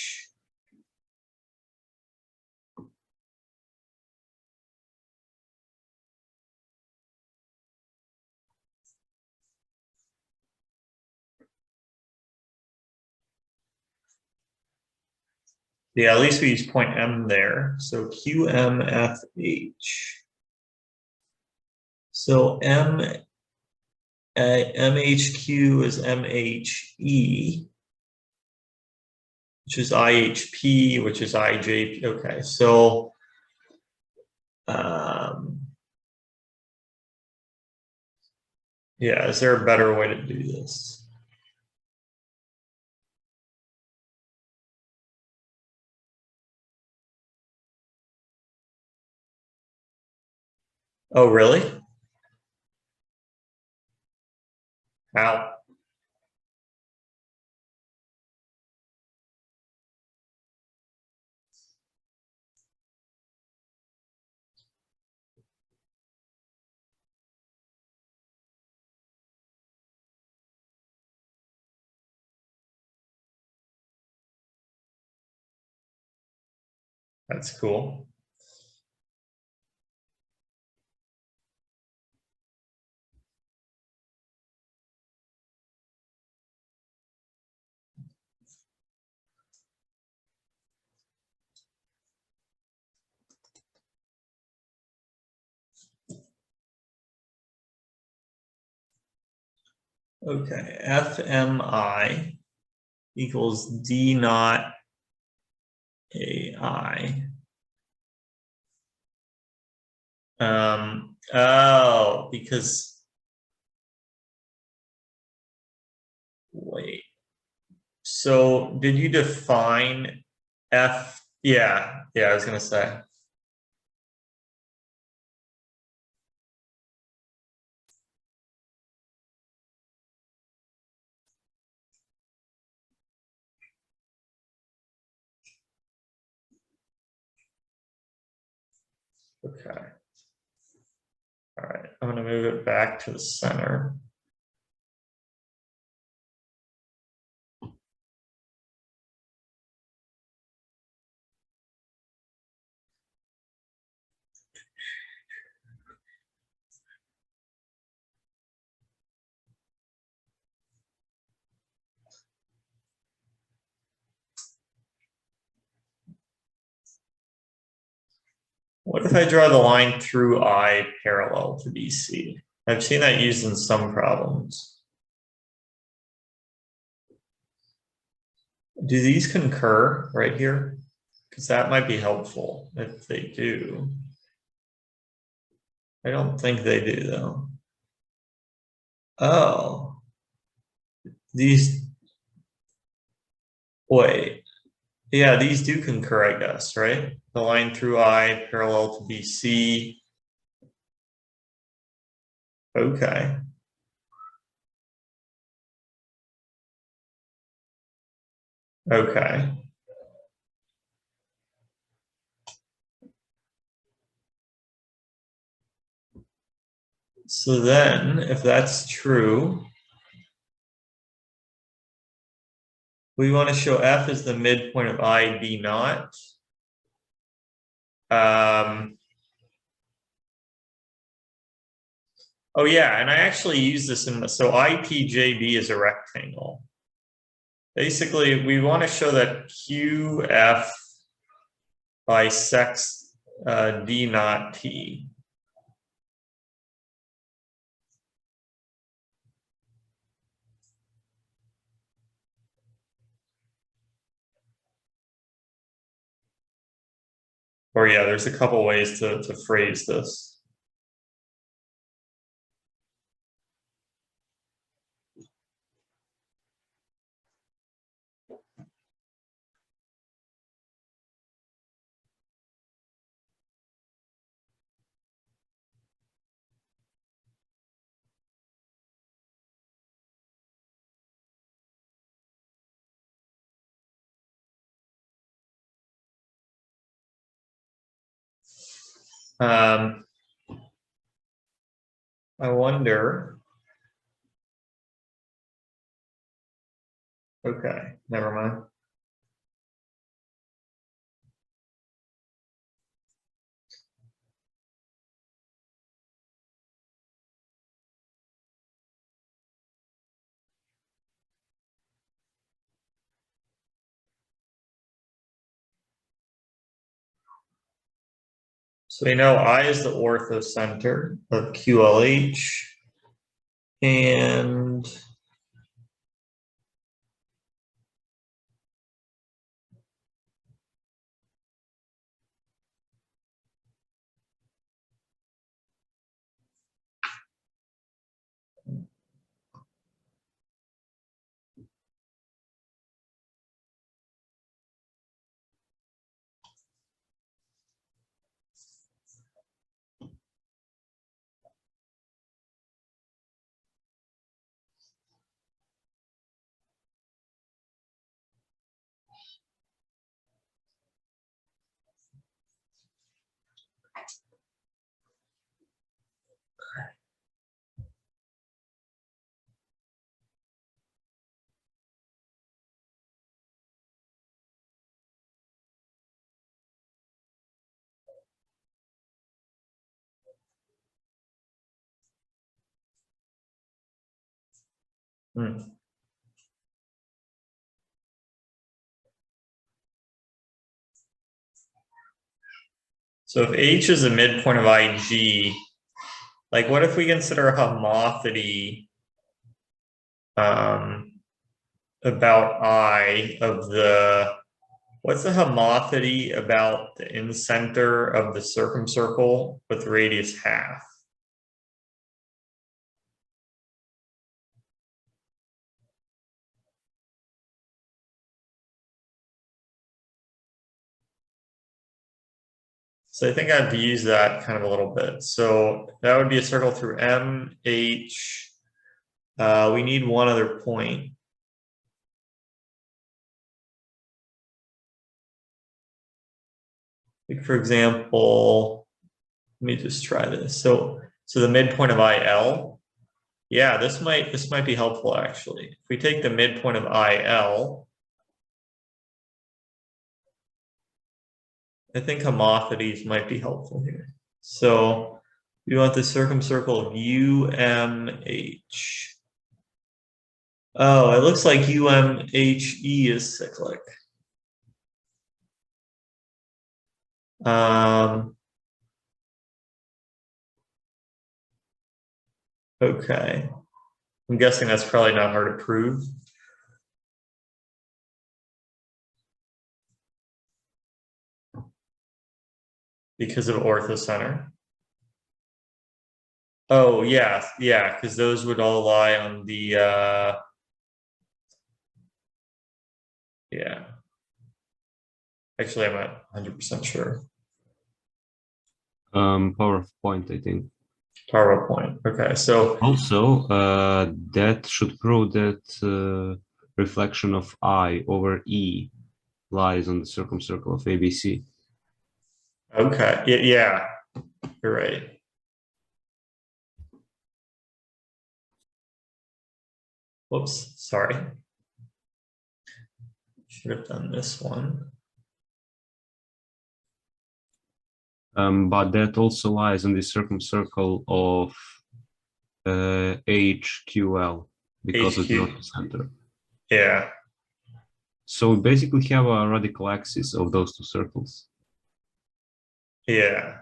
yeah, at least we use point M there. So QMFH. So MHQ is MHE, which is IHP, which is IJP. Okay, so yeah, is there a better way to do this? Oh, really? How? That's cool. Okay, FMI equals D naught AI. Oh, because, wait. So did you define F? Yeah, I was gonna say. Okay. All right, I'm gonna move it back to the center. What if I draw the line through I parallel to BC? I've seen that used in some problems. Do these concur right here? Because that might be helpful if they do. I don't think they do though. Oh, these, wait. Yeah, these do concur, I guess, right? The line through I parallel to BC. Okay. Okay. So then, if that's true, we want to show F is the midpoint of I D naught. Oh yeah, and I actually use this in, so IPJB is a rectangle. Basically, we want to show that QF bisects D naught T. Or yeah, there's a couple ways to phrase this. I wonder. Okay, never mind. So we know I is the orthocenter of QLH, and so if H is a midpoint of IG, like what if we consider a homothency about I of the, what's the homothency about the incenter of the circumcircle with radius half? So I think I have to use that kind of a little bit. So that would be a circle through M, H. We need one other point. Like for example, let me just try this. So the midpoint of IL. Yeah, this might be helpful actually. If we take the midpoint of IL, I think homothencies might be helpful here. So we want the circumcircle of UMH. Oh, it looks like UMHE is cyclic. Okay. I'm guessing that's probably not hard to prove. Because of orthocenter. Oh, yeah, because those would all lie on the, yeah. Actually, I'm not 100% sure. PowerPoint, I think. PowerPoint. Okay, so also that should prove that reflection of I over E lies on the circumcircle of ABC. Okay, yeah, you're right. Whoops, sorry. Should have done this one. But that also lies on the circumcircle of HQL because of the orthocenter. Yeah. So we basically have a radical axis of those two circles. Yeah.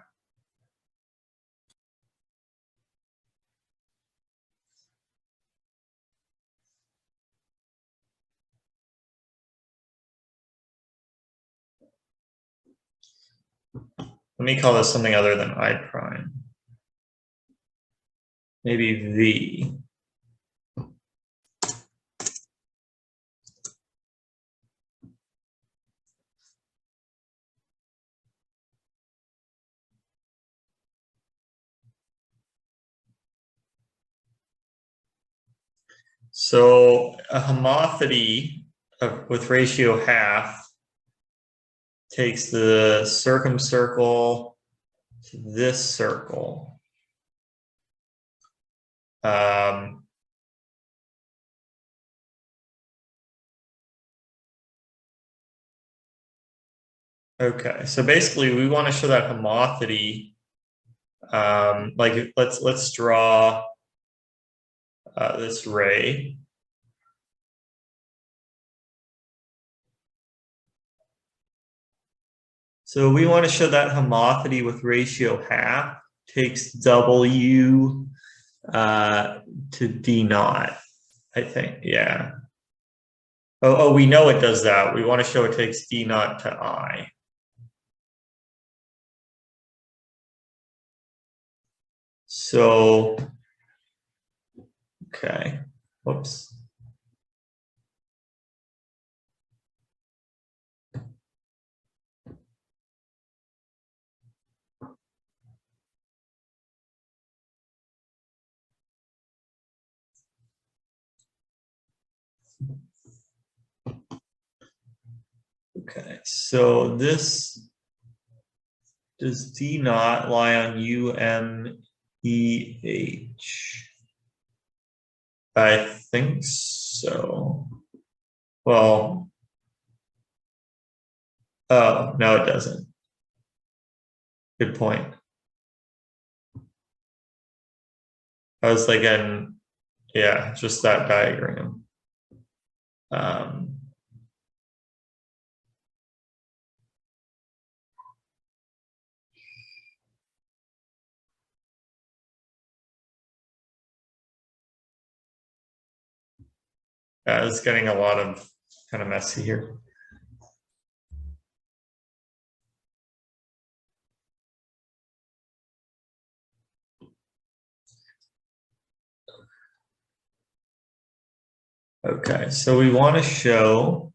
Let me call this something other than I prime. Maybe V. So a homothency with ratio half takes the circumcircle to this circle. Okay, so basically we want to show that homothency. Like let's draw this ray. So we want to show that homothency with ratio half takes W to D naught, I think, yeah. Oh, we know it does that. We want to show it takes D naught to I. So, okay, whoops. Okay, so this, does D naught lie on UMEH? I think so. Well, oh, no, it doesn't. Good point. I was thinking, yeah, just that diagram. It's getting a lot of kind of messy here. Okay, so we want to show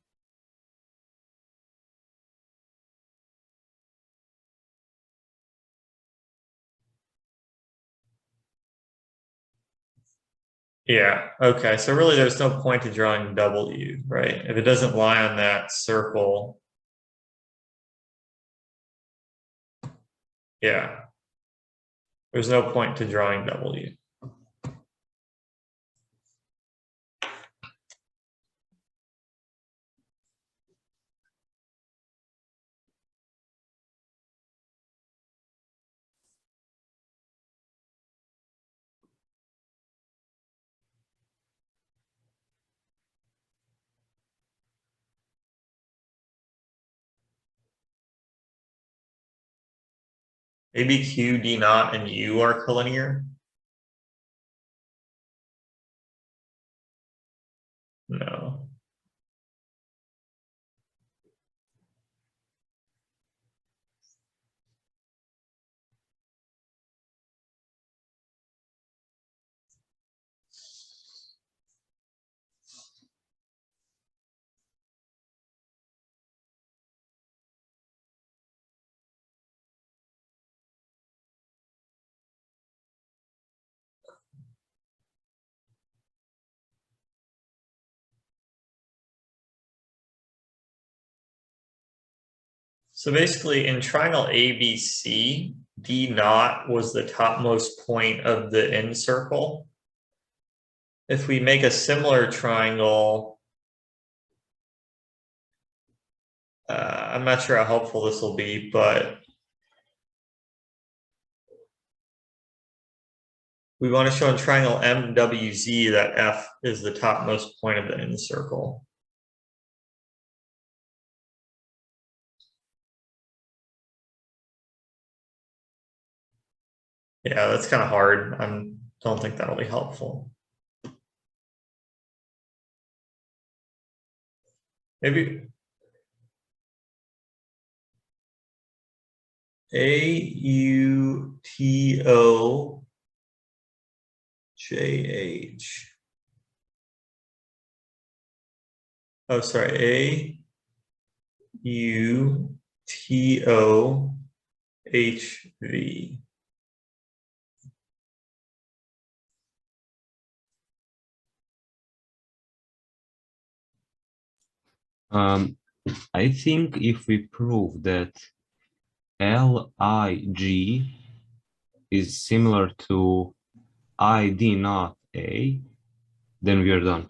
yeah, okay, so really there's no point to drawing W, right? If it doesn't lie on that circle, yeah, there's no point to drawing W. Maybe Q, D naught, and U are collinear? No. So basically in triangle ABC, D naught was the topmost point of the end circle. If we make a similar triangle, I'm not sure how helpful this will be, but we want to show in triangle MWZ that F is the topmost point of the end circle. Yeah, that's kind of hard. I don't think that'll be helpful. Maybe AUTOJH. Oh, sorry, AUTOHV. I think if we prove that LIG is similar to ID not A, then we are done.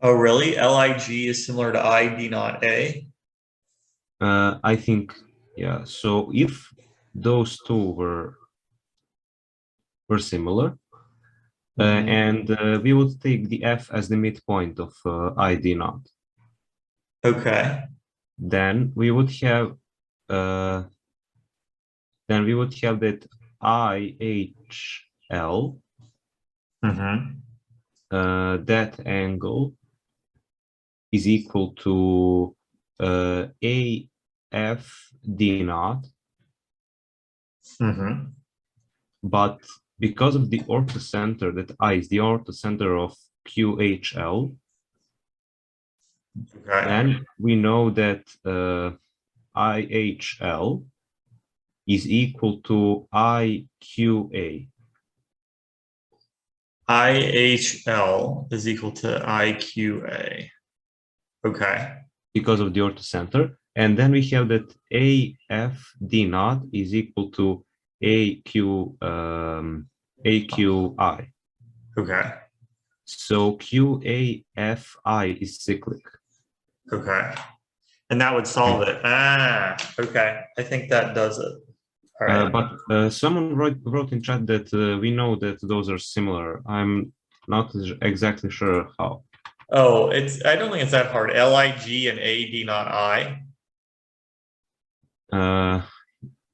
Oh, really? LIG is similar to ID not A? I think, yeah. So if those two were similar, and we would take the F as the midpoint of ID naught. Okay. Then we would have that IHL, that angle is equal to AF D naught. But because of the orthocenter, that I is the orthocenter of QHL, then we know that IHL is equal to IQA. IHL is equal to IQA. Okay. Because of the orthocenter. And then we have that AF D naught is equal to AQI. Okay. So QAFI is cyclic. Okay. And that would solve it. Okay. I think that does it. All right. But someone wrote in chat that we know that those are similar. I'm not exactly sure how. Oh, I don't think it's that hard. LIG and AD not I.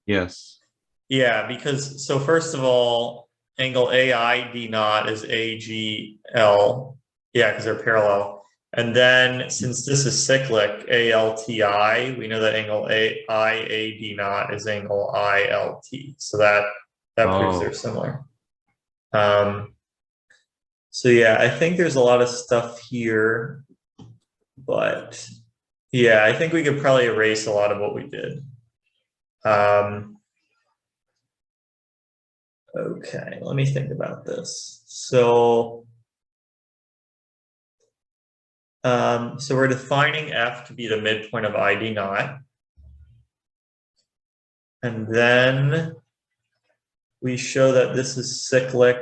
Yes. Yeah, because so first of all, angle AID naught is AGL. Yeah, because they're parallel. And then since this is cyclic, ALTI, we know that angle IAD naught is angle ILT. So that proves they're similar. So yeah, I think there's a lot of stuff here, but yeah, I think we could probably erase a lot of what we did. Okay, let me think about this. So we're defining F to be the midpoint of ID naught. And then we show that this is cyclic.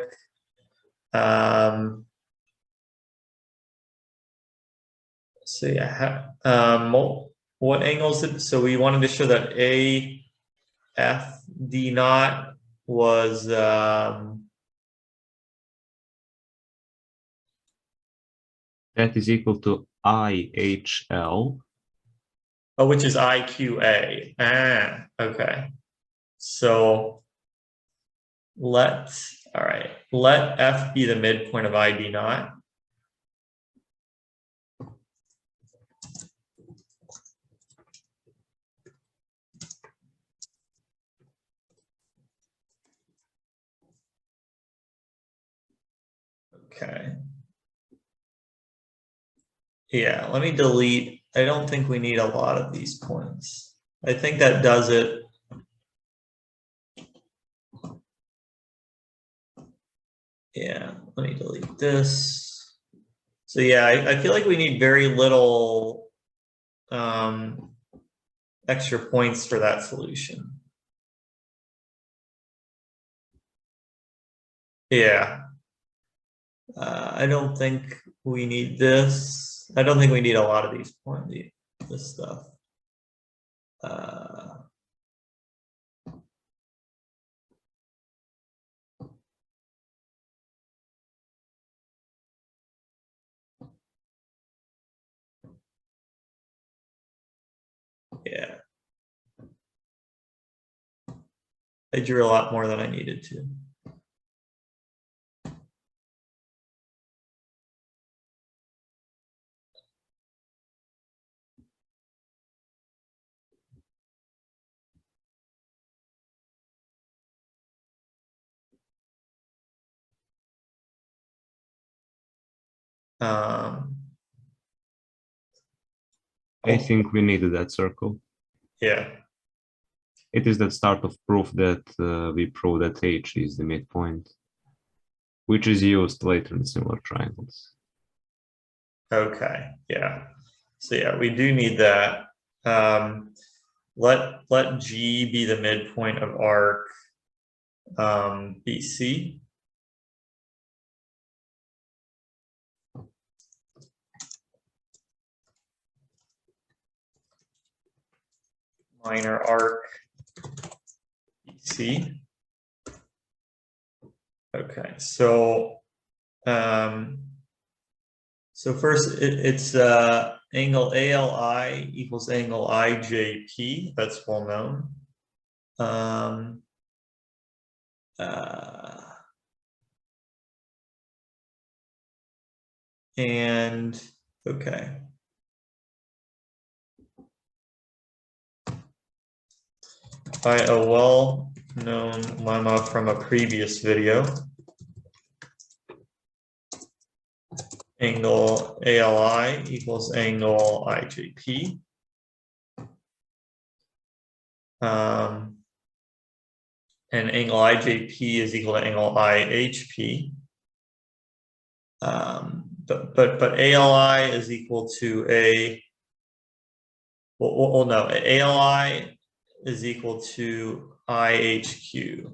So yeah, what angles did, so we wanted to show that AF D naught was that is equal to IHL. Oh, which is IQA. Okay. So let F be the midpoint of ID naught. Okay. Yeah, let me delete. I don't think we need a lot of these points. I think that does it. Yeah, let me delete this. So yeah, I feel like we need very little extra points for that solution. Yeah. I don't think we need this. I don't think we need a lot of these points, this stuff. Yeah. I drew a lot more than I needed to. I think we needed that circle. Yeah. It is the start of proof that we prove that H is the midpoint, which is used later in similar triangles. Okay. Yeah. So yeah, we do need that. Let G be the midpoint of arc BC. Minor arc BC. Okay, so first it's angle ALI equals angle IJP. That's well known. And okay. By a well-known lemma from a previous video, angle ALI equals angle IJP. And angle IJP is equal to angle IHP. But ALI is equal to no, ALI is equal to IHQ.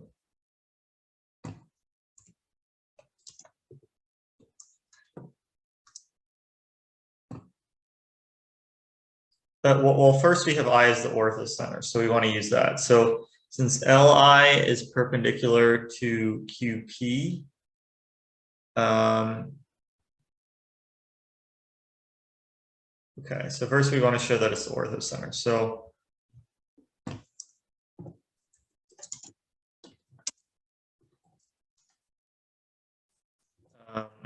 Well, first we have I as the orthocenter, so we want to use that. So since LI is perpendicular to QP, okay, so first we want to show that it's the orthocenter. So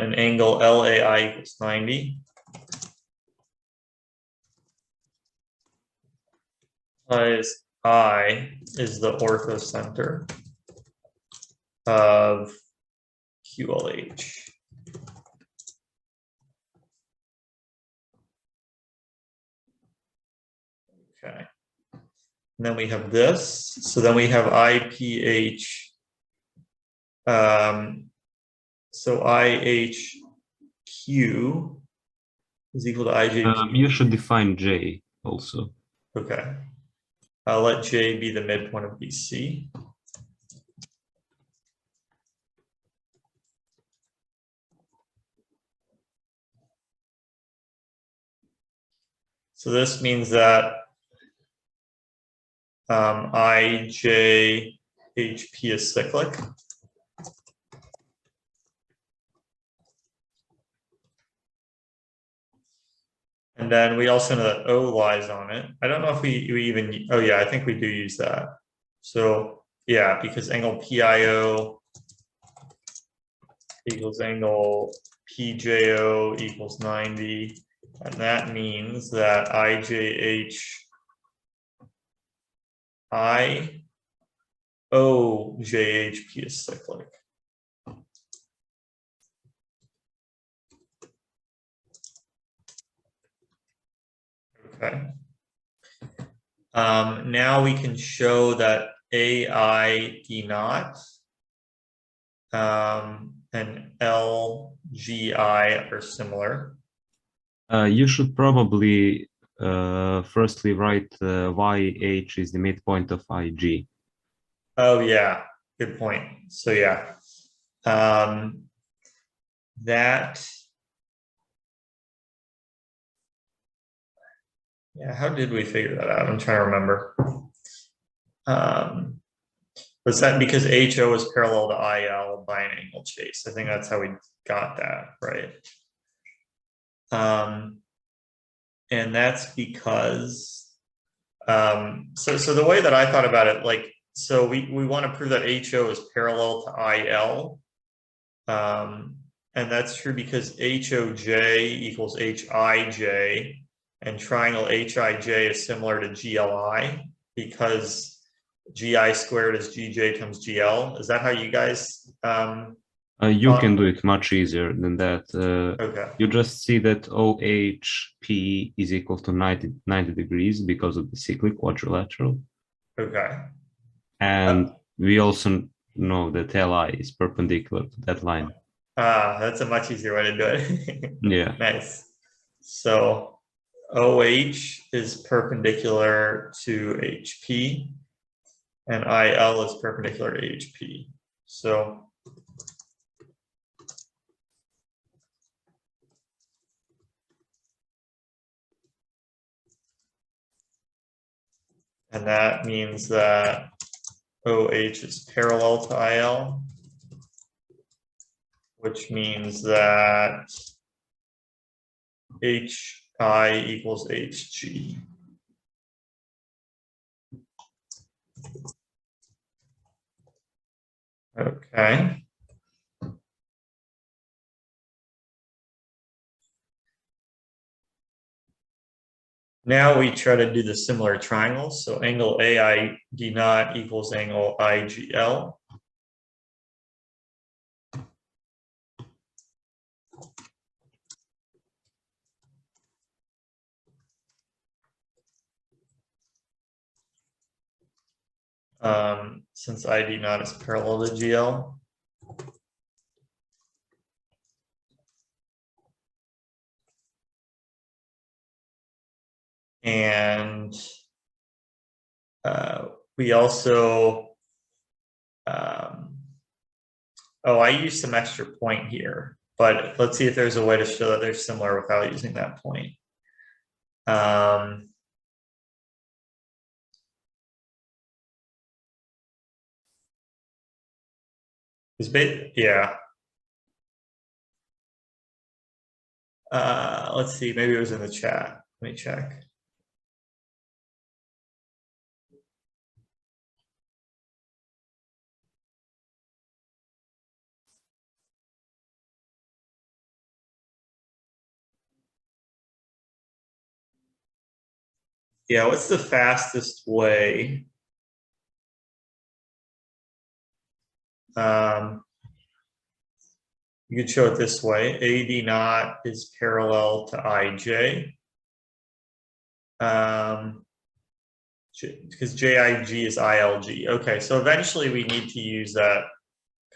an angle LAI equals 90. Implies I is the orthocenter of QLH. Okay. And then we have this. So then we have IPH. So IHQ is equal to IJP. You should define J also. Okay. I'll let J be the midpoint of BC. So this means that IJHP is cyclic. And then we also know that O lies on it. I don't know if we even, oh yeah, I think we do use that. So yeah, because angle PIO equals angle PJO equals 90. And that means that IJH IOJHP is cyclic. Okay. Now we can show that AI D naught and LGI are similar. You should probably firstly write YH is the midpoint of IG. Oh yeah, good point. So yeah, that. Yeah, how did we figure that out? I'm trying to remember. Was that because HO is parallel to IL by an angle chase? I think that's how we got that, right? And that's because, so the way that I thought about it, like, so we want to prove that HO is parallel to IL. And that's true because HOJ equals HIJ. And triangle HIJ is similar to GLI because GI squared is GJ times GL. Is that how you guys? You can do it much easier than that. Okay. You just see that OHP is equal to 90 degrees because of the cyclic quadrilateral. Okay. And we also know that LI is perpendicular to that line. That's a much easier way to do it. Yeah. Nice. So OH is perpendicular to HP and IL is perpendicular to HP. So and that means that OH is parallel to IL, which means that HI equals HG. Okay. Now we try to do the similar triangles. So angle AI D naught equals angle IGL. Since ID naught is parallel to GL. And we also, oh, I used some extra point here, but let's see if there's a way to show that they're similar without using that point. Yeah. Let's see, maybe it was in the chat. Let me check. Yeah, what's the fastest way? You could show it this way. AD naught is parallel to IJ. Because JIG is ILG. Okay, so eventually we need to use that,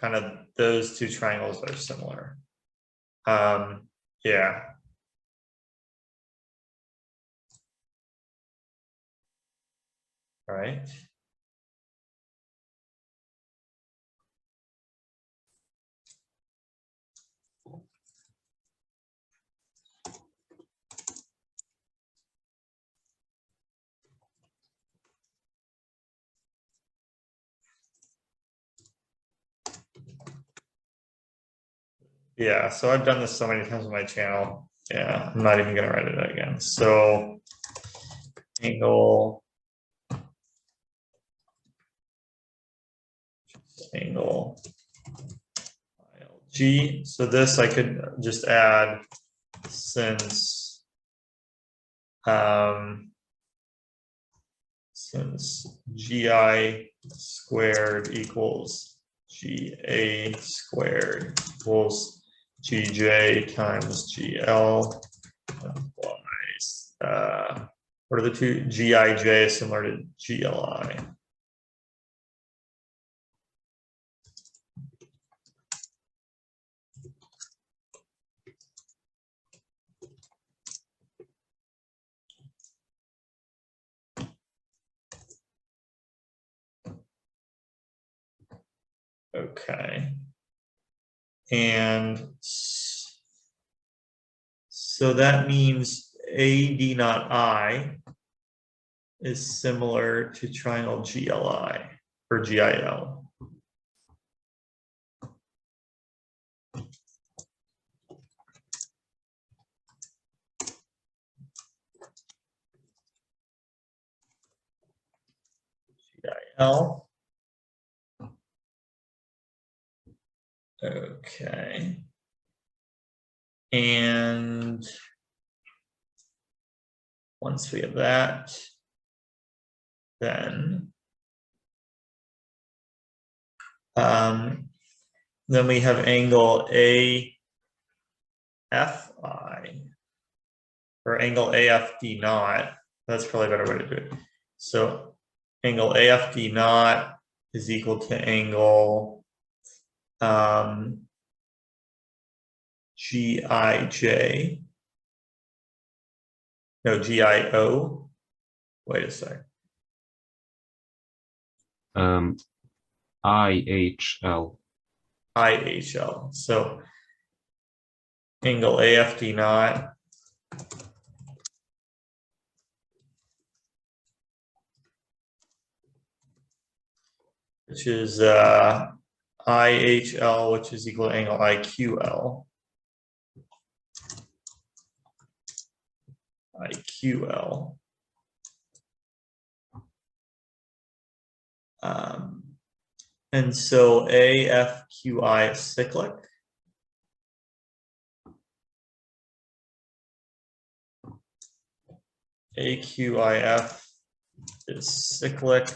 kind of those two triangles are similar. Yeah. All right. Yeah, so I've done this so many times on my channel. Yeah, I'm not even gonna write it again. So angle ILG. So this I could just add, since GI squared equals GA squared equals GJ times GL implies, what are the two? GIJ is similar to GLI. Okay. And so that means AD naught I is similar to triangle GLI or GIL. GIL. Okay. And once we have that, then we have angle AFI, or angle AFD naught. That's probably a better way to do it. So angle AFD naught is equal to angle GIJ. No, GIO. Wait a sec. IHL. IHL. So angle AFD naught which is IHL, which is equal to angle IQL. IQL. And so AFQI is cyclic. AQIF is cyclic,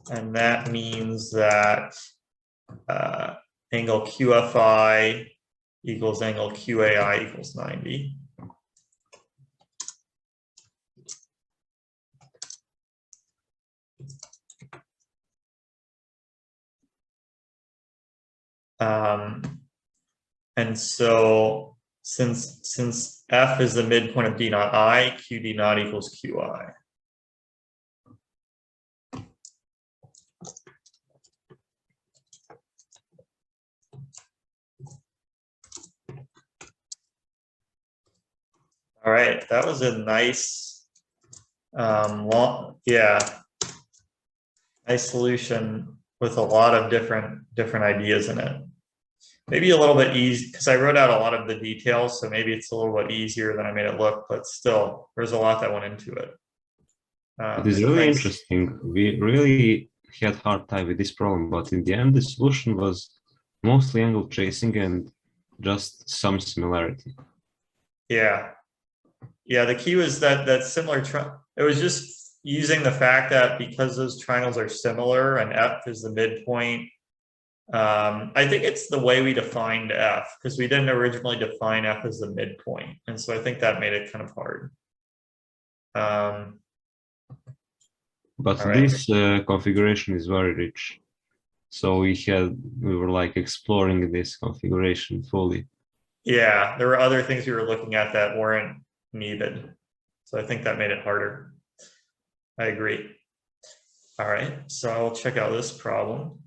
and that means that angle QFI equals angle QAI equals 90. And so since F is the midpoint of D naught I, QD naught equals QI. All right, that was a nice, nice solution with a lot of different ideas in it. Maybe a little bit easy because I wrote out a lot of the details, so maybe it's a little bit easier than I made it look, but still, there's a lot that went into it. It is really interesting. We really had a hard time with this problem, but in the end, the solution was mostly angle tracing and just some similarity. Yeah. Yeah, the key was that similar, it was just using the fact that because those triangles are similar and F is the midpoint, I think it's the way we defined F, because we didn't originally define F as the midpoint. And so I think that made it kind of hard. But right. this configuration is very rich. So we were like exploring this configuration fully. Yeah, there were other things we were looking at that weren't needed. So I think that made it harder. I agree. All right, so I'll check out this problem.